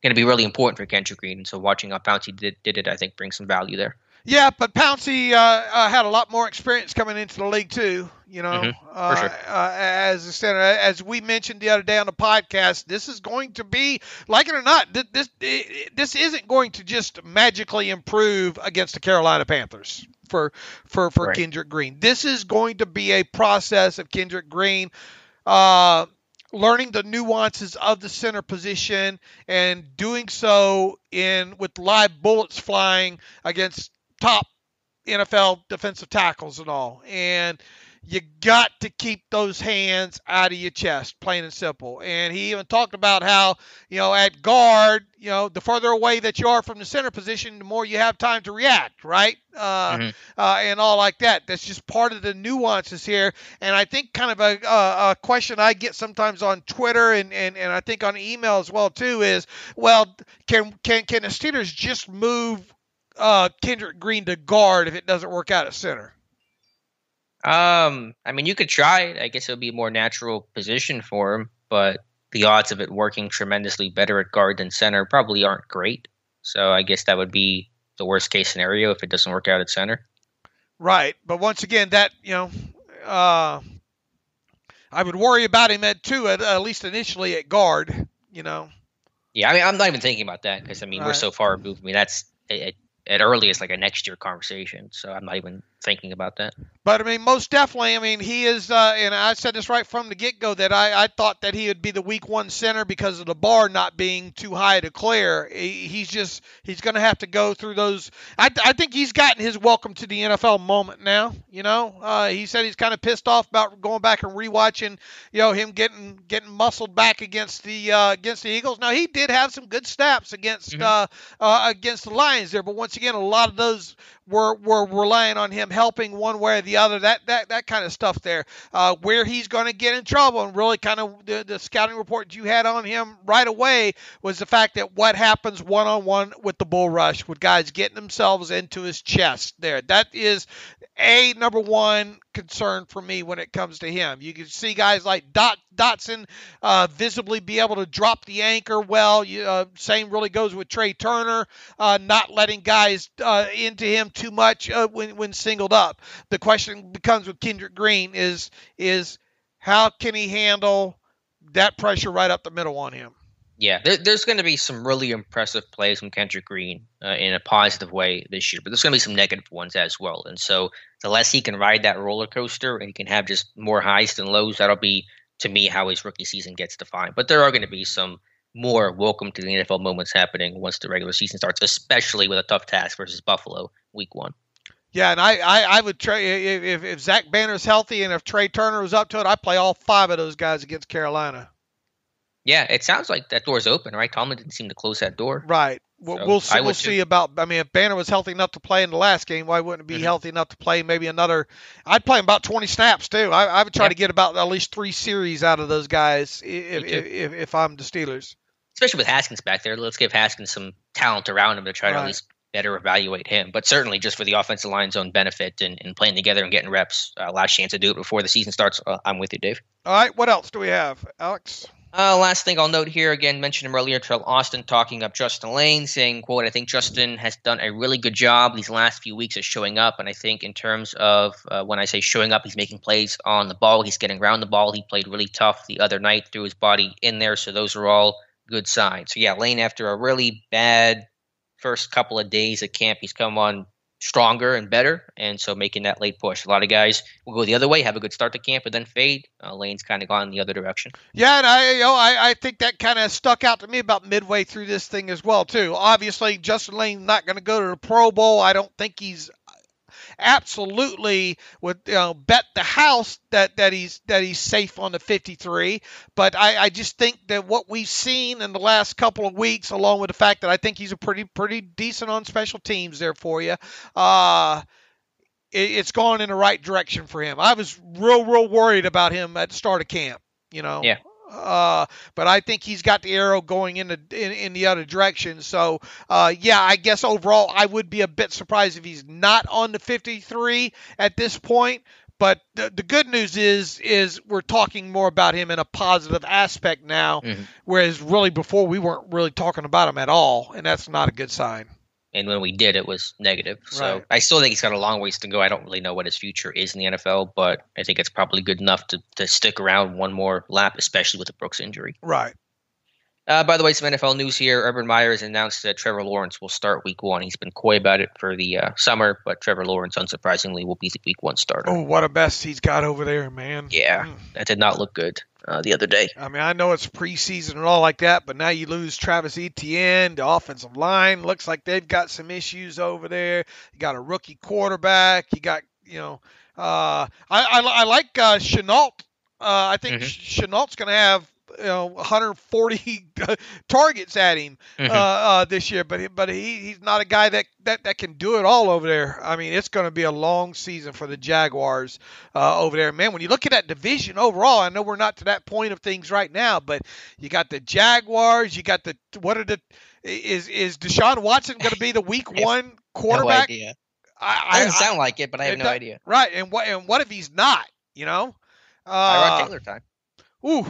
Speaker 2: to be really important for Kendra Green. And so watching how Pouncey did it, I think brings some value there.
Speaker 3: Yeah, but Pouncey had a lot more experience coming into the league too.
Speaker 2: For sure.
Speaker 3: As a center, as we mentioned the other day on the podcast, this is going to be, like it or not, this isn't going to just magically improve against the Carolina Panthers for
Speaker 2: Right.
Speaker 3: Kendrick Green. This is going to be a process of Kendrick Green learning the nuances of the center position and doing so with live bullets flying against top NFL defensive tackles and all. And you got to keep those hands out of your chest, plain and simple. And he even talked about how, at guard, the further away that you are from the center position, the more you have time to react, right? And all like that. That's just part of the nuances here. And I think kind of a question I get sometimes on Twitter and I think on email as well too is, well, can the Steelers just move Kendrick Green to guard if it doesn't work out at center?
Speaker 2: I mean, you could try it. I guess it would be a more natural position for him, but the odds of it working tremendously better at guard than center probably aren't great. So I guess that would be the worst case scenario if it doesn't work out at center.
Speaker 3: Right. But once again, that, I would worry about him at least initially at guard,
Speaker 2: Yeah, I mean, I'm not even thinking about that because, we're so far removed. I mean, that's at earliest like a next year conversation. So I'm not even thinking about that.
Speaker 3: But, most definitely, he is, and I said this right from the get-go, that I thought that he would be the week one center because of the bar not being too high to clear. He's going to have to go through those. I think he's gotten his welcome to the NFL moment now, He said he's kind of pissed off about going back and rewatching, him getting muscled back against the Eagles. Now, he did have some good snaps against the Lions there, but once again, a lot of those were relying on him helping one way or the other, that kind of stuff there. Where he's going to get in trouble, and really kind of the scouting report you had on him right away was the fact that what happens one-on-one with the bull rush, with guys getting themselves into his chest there. That is a number one concern for me when it comes to him. You can see guys like Dotson visibly be able to drop the anchor well. Same really goes with Trey Turner, not letting guys into him too much when singled up. The question becomes with Kendrick Green is how can he handle that pressure right up the middle on him?
Speaker 2: Yeah, there's going to be some really impressive plays from Kendrick Green in a positive way this year, but there's going to be some negative ones as well. And so the less he can ride that roller coaster and he can have just more highs than lows, that'll be, to me, how his rookie season gets defined. But there are going to be some more welcome to the NFL moments happening once the regular season starts, especially with a tough task versus Buffalo week one.
Speaker 3: Yeah, and I would trade if Zach Banner's healthy and if Trey Turner was up to it, I'd play all five of those guys against Carolina.
Speaker 2: Yeah, it sounds like that door's open, right? Tomlin didn't seem to close that door.
Speaker 3: Right. We'll see about. If Banner was healthy enough to play in the last game, why wouldn't it be healthy enough to play maybe another? I'd play him about 20 snaps too. I would try to get about at least 3 series out of those guys if I'm the Steelers.
Speaker 2: Especially with Haskins back there, let's give Haskins some talent around him to try to at least better evaluate him. But certainly just for the offensive line's own benefit and playing together and getting reps, last chance to do it before the season starts. I'm with you, Dave.
Speaker 3: All right, what else do we have, Alex?
Speaker 2: Last thing I'll note here, again, mentioned him earlier, Terrell Austin talking up Justin Lane, saying, quote, I think Justin has done a really good job these last few weeks of showing up. And I think in terms of when I say showing up, he's making plays on the ball. He's getting around the ball. He played really tough the other night, threw his body in there. So those are all good signs. So, yeah, Lane, after a really bad first couple of days at camp, he's come on stronger and better, and so making that late push. A lot of guys will go the other way, have a good start to camp, but then fade. Lane's kind of gone the other direction.
Speaker 3: Yeah, and I think that kind of stuck out to me about midway through this thing as well too. Obviously, Justin Lane's not going to go to the Pro Bowl. I don't think he's absolutely would bet the house that he's safe on the 53, but I just think that what we've seen in the last couple of weeks, along with the fact that I think he's a pretty decent on special teams there for you, it's gone in the right direction for him. I was real worried about him at the start of camp,
Speaker 2: Yeah.
Speaker 3: but I think he's got the arrow going in the other direction. So, yeah, I guess overall I would be a bit surprised if he's not on the 53 at this point. But the good news is we're talking more about him in a positive aspect now, whereas really before we weren't really talking about him at all, and that's not a good sign.
Speaker 2: And when we did, it was negative. So
Speaker 3: Right.
Speaker 2: I still think he's got a long ways to go. I don't really know what his future is in the NFL, but I think it's probably good enough to stick around one more lap, especially with the Brooks injury.
Speaker 3: Right.
Speaker 2: By the way, some NFL news here. Urban Meyer has announced that Trevor Lawrence will start Week 1. He's been coy about it for the summer, but Trevor Lawrence, unsurprisingly, will be the Week 1 starter.
Speaker 3: Oh, what a mess he's got over there, man.
Speaker 2: Yeah, that did not look good the other day.
Speaker 3: I mean, I know it's preseason and all like that, but now you lose Travis Etienne. The offensive line looks like they've got some issues over there. You got a rookie quarterback. You got, I like Chenault. I think Chenault's going to have 140 targets at him this year, but he's not a guy that can do it all over there. I mean, it's going to be a long season for the Jaguars over there, man. When you look at that division overall, I know we're not to that point of things right now, but you got the Jaguars, you got is Deshaun Watson going to be the Week 1 quarterback?
Speaker 2: No idea. Doesn't sound like it, but I have no idea.
Speaker 3: Right, and what if he's not?
Speaker 2: Tyrod Taylor time.
Speaker 3: Ooh.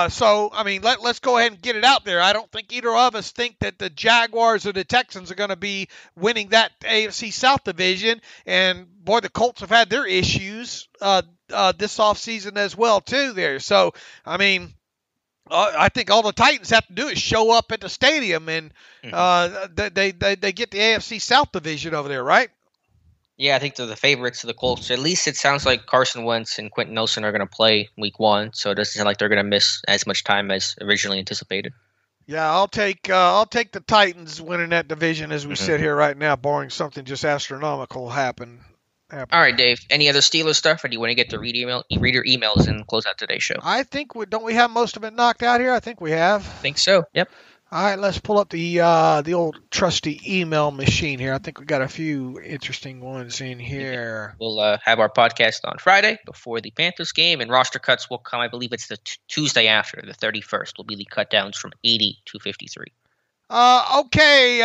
Speaker 3: So, I mean, let's go ahead and get it out there. I don't think either of us think that the Jaguars or the Texans are going to be winning that AFC South division. And, boy, the Colts have had their issues this offseason as well, too, there. So, I mean, I think all the Titans have to do is show up at the stadium, and they get the AFC South division over there, right?
Speaker 2: Yeah, I think they're the favorites of the Colts. At least it sounds like Carson Wentz and Quentin Nelson are going to play Week 1, so it doesn't sound like they're going to miss as much time as originally anticipated.
Speaker 3: Yeah, I'll take the Titans winning that division as we sit here right now, barring something just astronomical happen.
Speaker 2: All right, Dave. Any other Steelers stuff, or do you want to get to read your emails and close out today's show?
Speaker 3: I think don't we have most of it knocked out here? I think we have.
Speaker 2: I think so. Yep.
Speaker 3: All right, let's pull up the old trusty email machine here. I think we got a few interesting ones in here.
Speaker 2: We'll have our podcast on Friday before the Panthers game, and roster cuts will come. I believe it's the Tuesday after, the 31st. Will be the cut downs from 80 to 53.
Speaker 3: Okay,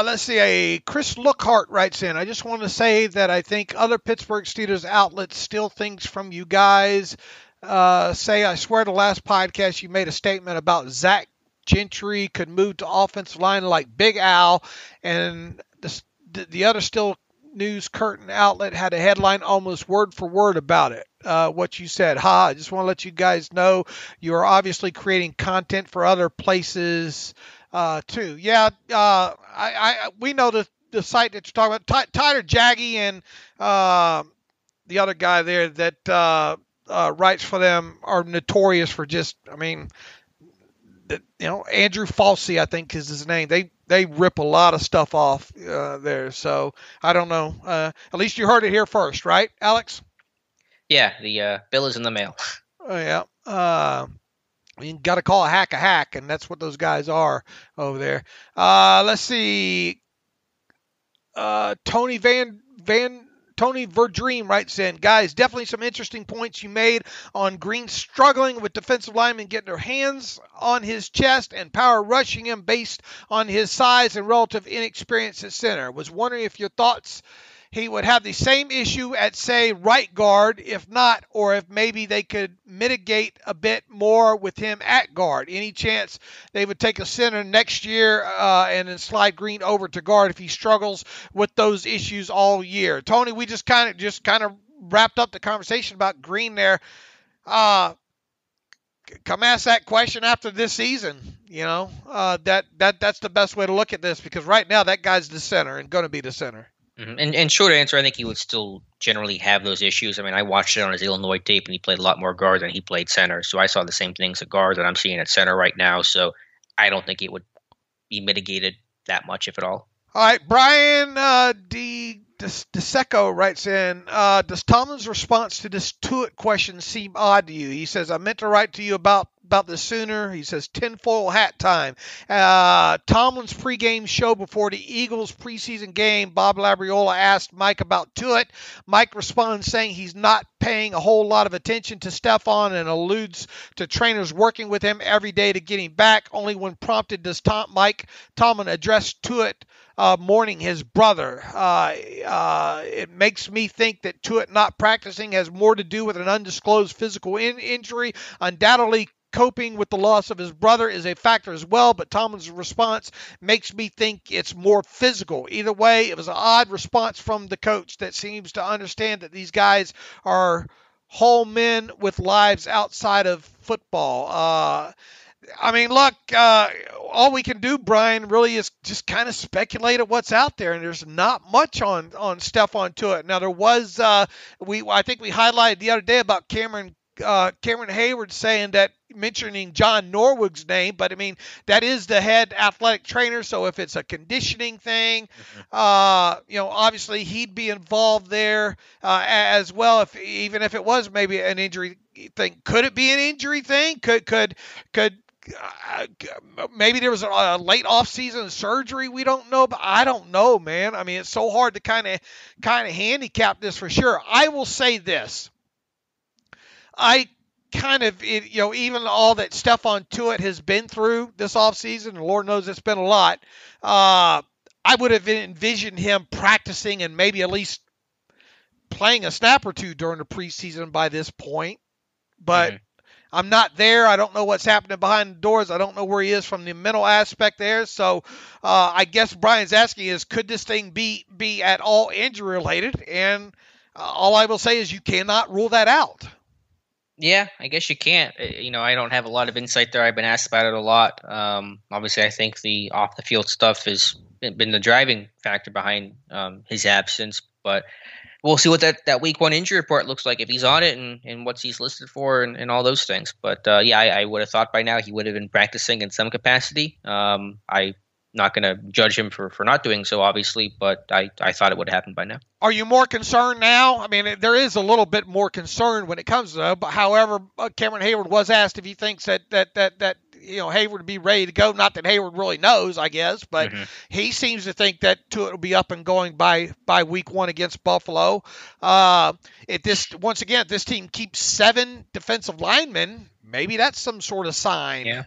Speaker 3: let's see. Chris Lookhart writes in, I just want to say that I think other Pittsburgh Steelers outlets steal things from you guys. I swear the last podcast you made a statement about Zach Gentry could move to offensive line like Big Al, and the other Still News Curtain outlet had a headline almost word for word about it. What you said. I just want to let you guys know you are obviously creating content for other places too. Yeah, we know the site that you're talking about. Tyler Jaggy and the other guy there that writes for them are notorious for just, I mean, Andrew Falsey, I think is his name. They rip a lot of stuff off there. So I don't know. At least you heard it here first, right, Alex?
Speaker 2: Yeah, the bill is in the mail.
Speaker 3: Oh, yeah. You got to call a hack, and that's what those guys are over there. Let's see. Tony Verdream writes in, guys, definitely some interesting points you made on Green struggling with defensive linemen getting their hands on his chest and power rushing him based on his size and relative inexperience at center. Was wondering if your thoughts he would have the same issue at, say, right guard, if not, or if maybe they could mitigate a bit more with him at guard. Any chance they would take a center next year and then slide Green over to guard if he struggles with those issues all year? Tony, we just kind of wrapped up the conversation about Green there. Come ask that question after this season. That's the best way to look at this, because right now that guy's the center and going to be the center.
Speaker 2: And short answer, I think he would still generally have those issues. I mean, I watched it on his Illinois tape, and he played a lot more guard than he played center. So I saw the same things at guard that I'm seeing at center right now. So I don't think it would be mitigated that much, if at all.
Speaker 3: All right, Brian DeSecco writes in, does Tomlin's response to this Tuitt question seem odd to you? He says, I meant to write to you about about this sooner. He says, tinfoil hat time. Tomlin's pregame show before the Eagles preseason game, Bob Labriola asked Mike about Tuitt. Mike responds saying he's not paying a whole lot of attention to Stephon and alludes to trainers working with him every day to get him back. Only when prompted does Mike Tomlin address Tuitt mourning his brother. It makes me think that Tuitt not practicing has more to do with an undisclosed physical injury. Undoubtedly, coping with the loss of his brother is a factor as well, but Tomlin's response makes me think it's more physical. Either way, it was an odd response from the coach that seems to understand that these guys are whole men with lives outside of football. I mean, look, all we can do, Brian, really is just kind of speculate at what's out there, and there's not much on Stephon Tuitt. Now, there was, I think we highlighted the other day about Cameron Hayward saying that, mentioning John Norwood's name, but I mean, that is the head athletic trainer, so if it's a conditioning thing, obviously he'd be involved there as well, even if it was maybe an injury thing. Could it be an injury thing? Could maybe there was a late off-season surgery we don't know, but I don't know, man. I mean, it's so hard to kind of handicap this for sure. I will say this. Even all that Stephon Tuitt has been through this offseason, and Lord knows it's been a lot, I would have envisioned him practicing and maybe at least playing a snap or two during the preseason by this point. But I'm not there. I don't know what's happening behind the doors. I don't know where he is from the mental aspect there. So I guess Brian's asking is, could this thing be at all injury related? And all I will say is you cannot rule that out.
Speaker 2: Yeah, I guess you can't. I don't have a lot of insight there. I've been asked about it a lot. Obviously, I think the off-the-field stuff has been the driving factor behind his absence. But we'll see what that week one injury report looks like, if he's on it and what he's listed for and all those things. But, I would have thought by now he would have been practicing in some capacity. I'm not going to judge him for not doing so, obviously, but I thought it would have happened by now.
Speaker 3: Are you more concerned now? I mean, there is a little bit more concern when it comes to that. But however, Cameron Hayward was asked if he thinks that Hayward would be ready to go. Not that Hayward really knows, I guess, but he seems to think that Tuitt will be up and going by week one against Buffalo. If this team keeps 7 defensive linemen, maybe that's some sort of sign.
Speaker 2: Yeah.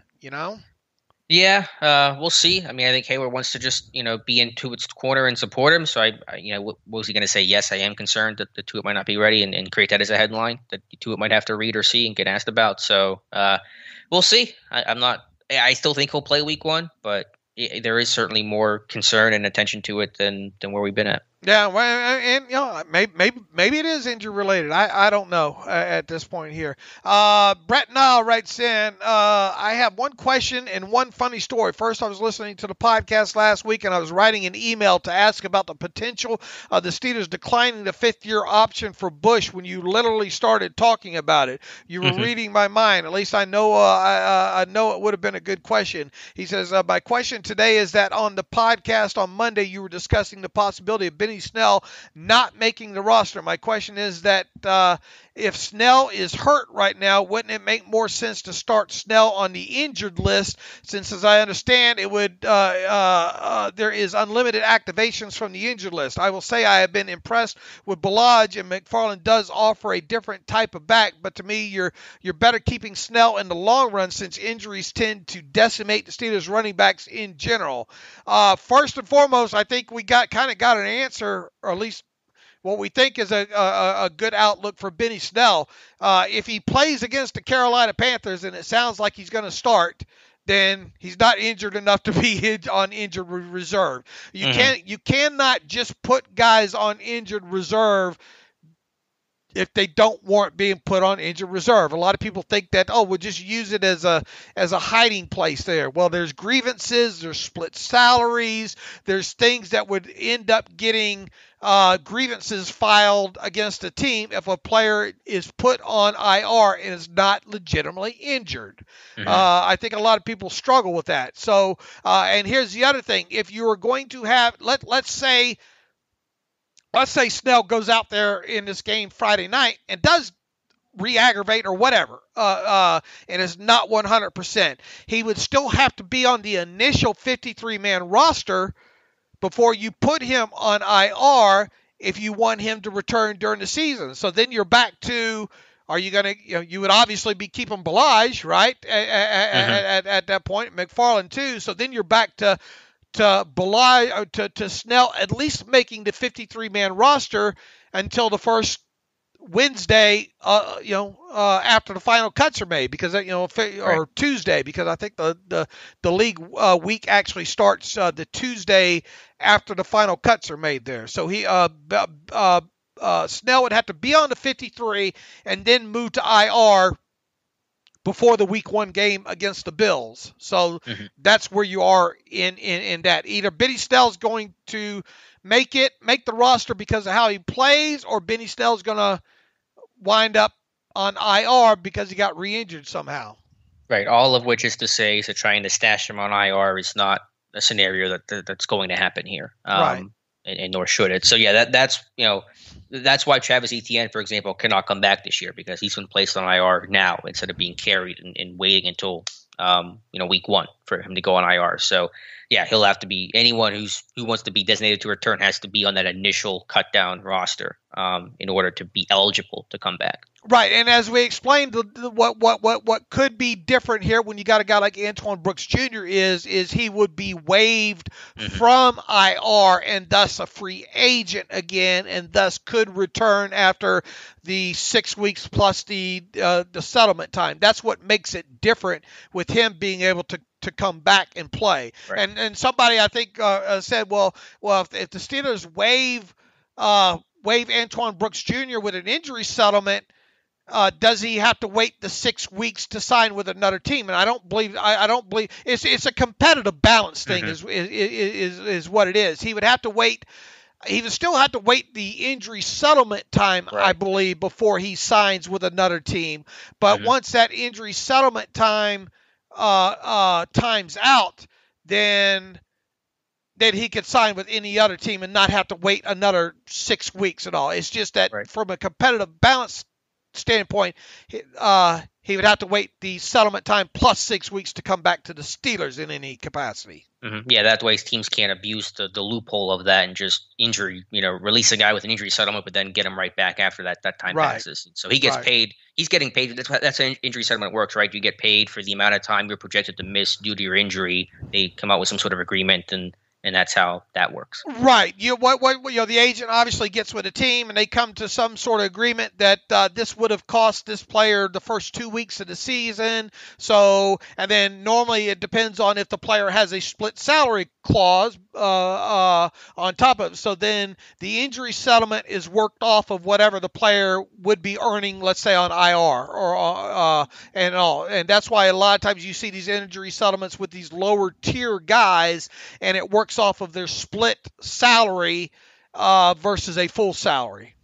Speaker 2: Yeah, we'll see. I mean, I think Hayward wants to just, be in Tuitt's corner and support him. So, what was he going to say? Yes, I am concerned that the Tuitt might not be ready and create that as a headline that Tuitt might have to read or see and get asked about. So, we'll see. I still think he'll play week one, but there is certainly more concern and attention to it than where we've been at.
Speaker 3: Yeah, well, and maybe it is injury related. I don't know at this point here. Brett Nile writes in, I have one question and one funny story. First, I was listening to the podcast last week, and I was writing an email to ask about the potential of the Steelers declining the 5th-year option for Bush when you literally started talking about it. You were reading my mind. At least I know I know it would have been a good question. He says, my question today is that on the podcast on Monday, you were discussing the possibility of Benny Snell not making the roster. My question is that if Snell is hurt right now, wouldn't it make more sense to start Snell on the injured list? Since, as I understand, it would there is unlimited activations from the injured list. I will say I have been impressed with Ballage, and McFarland does offer a different type of back. But to me, you're better keeping Snell in the long run, since injuries tend to decimate the Steelers' running backs in general. First and foremost, I think we got an answer, or at least what we think is a good outlook for Benny Snell. If he plays against the Carolina Panthers, and it sounds like he's going to start, then he's not injured enough to be on injured reserve. You cannot just put guys on injured reserve if they don't warrant being put on injured reserve. A lot of people think that, we'll just use it as a hiding place there. Well, there's grievances, there's split salaries, there's things that would end up getting grievances filed against a team if a player is put on IR and is not legitimately injured. I think a lot of people struggle with that. So, and here's the other thing. If you are going to have, let's say Snell goes out there in this game Friday night and does re-aggravate or whatever, and is not 100%, he would still have to be on the initial 53-man roster before you put him on IR if you want him to return during the season. So then you're back to, are you going to, you would obviously be keeping Balaj, right, at that point, McFarland too. So then you're back to Balaj, to Snell at least making the 53-man roster until the first Wednesday, after the final cuts are made, because or Tuesday, because I think the league week actually starts the Tuesday after the final cuts are made there. So Snell would have to be on the 53 and then move to IR before the week 1 game against the Bills. So that's where you are in that. Either Benny Snell's going to make the roster because of how he plays, or Benny Snell's going to wind up on IR because he got re-injured somehow.
Speaker 2: Right. All of which is to say, so trying to stash him on IR is not a scenario that's going to happen here.
Speaker 3: Right.
Speaker 2: And nor should it. So yeah, that's why Travis Etienne, for example, cannot come back this year, because he's been placed on IR now instead of being carried and waiting until week 1 for him to go on IR. So yeah, he'll have to be, anyone who wants to be designated to return has to be on that initial cut down roster in order to be eligible to come back.
Speaker 3: Right, and as we explained, what could be different here when you got a guy like Antoine Brooks Jr. is he would be waived from IR and thus a free agent again, and thus could return after the 6 weeks plus the settlement time. That's what makes it different with him being able to come back and play. Right. And somebody I think said, well, if the Steelers waive Antoine Brooks Jr. with an injury settlement, does he have to wait the 6 weeks to sign with another team? And I don't believe it's a competitive balance thing is what it is. He would have to wait. He would still have to wait the injury settlement time, right, I believe, before he signs with another team. But once that injury settlement time times out, then he could sign with any other team and not have to wait another 6 weeks at all. It's just that from a competitive balance standpoint, he would have to wait the settlement time plus 6 weeks to come back to the Steelers in any capacity.
Speaker 2: Yeah, that way teams can't abuse the loophole of that and just release a guy with an injury settlement, but then get him right back after that time passes. So he gets paid. He's getting paid. That's how injury settlement works, right? You get paid for the amount of time you're projected to miss due to your injury. They come out with some sort of agreement, and that's how that works.
Speaker 3: Right. The agent obviously gets with a team, and they come to some sort of agreement that this would have cost this player the first 2 weeks of the season. So, and then normally it depends on if the player has a split salary clause on top of it. So then the injury settlement is worked off of whatever the player would be earning, let's say on IR or and all. And that's why a lot of times you see these injury settlements with these lower tier guys, and it works off of their split salary versus a full salary.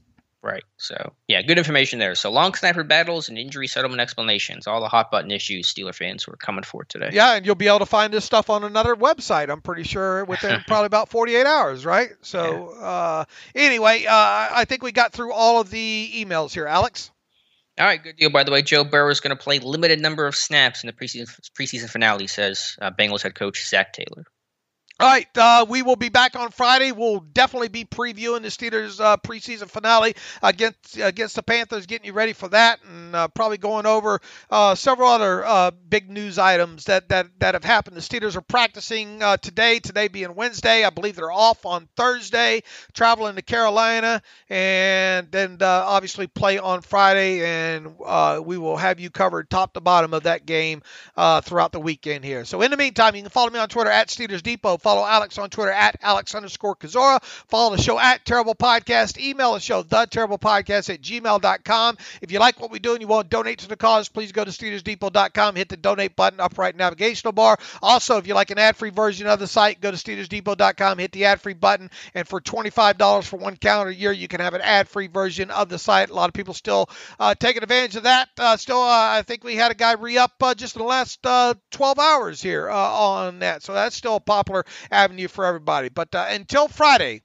Speaker 2: Right. So, yeah, good information there. So, long snapper battles and injury settlement explanations, all the hot button issues Steeler fans were coming for today.
Speaker 3: Yeah, and you'll be able to find this stuff on another website, I'm pretty sure, within probably about 48 hours, right? So, anyway, I think we got through all of the emails here. Alex?
Speaker 2: All right, good deal. By the way, Joe Burrow is going to play limited number of snaps in the preseason finale, says Bengals head coach Zach Taylor.
Speaker 3: All right, we will be back on Friday. We'll definitely be previewing the Steelers' preseason finale against the Panthers, getting you ready for that, and probably going over several other big news items that have happened. The Steelers are practicing today being Wednesday. I believe they're off on Thursday, traveling to Carolina, and then obviously play on Friday, and we will have you covered top to bottom of that game throughout the weekend here. So in the meantime, you can follow me on Twitter at Steelers Depot. Follow Alex on Twitter at Alex_Kozora. Follow the show at Terrible Podcast. Email the show, theterriblepodcast@gmail.com. If you like what we do and you want to donate to the cause, please go to SteelersDepot.com, hit the donate button, upright navigational bar. Also, if you like an ad-free version of the site, go to SteelersDepot.com, hit the ad-free button, and for $25 for one calendar year, you can have an ad-free version of the site. A lot of people still taking advantage of that. I think we had a guy re-up just in the last 12 hours here on that. So that's still a popular avenue for everybody. But until Friday,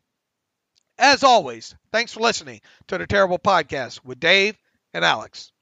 Speaker 3: as always, thanks for listening to the Terrible Podcast with Dave and Alex.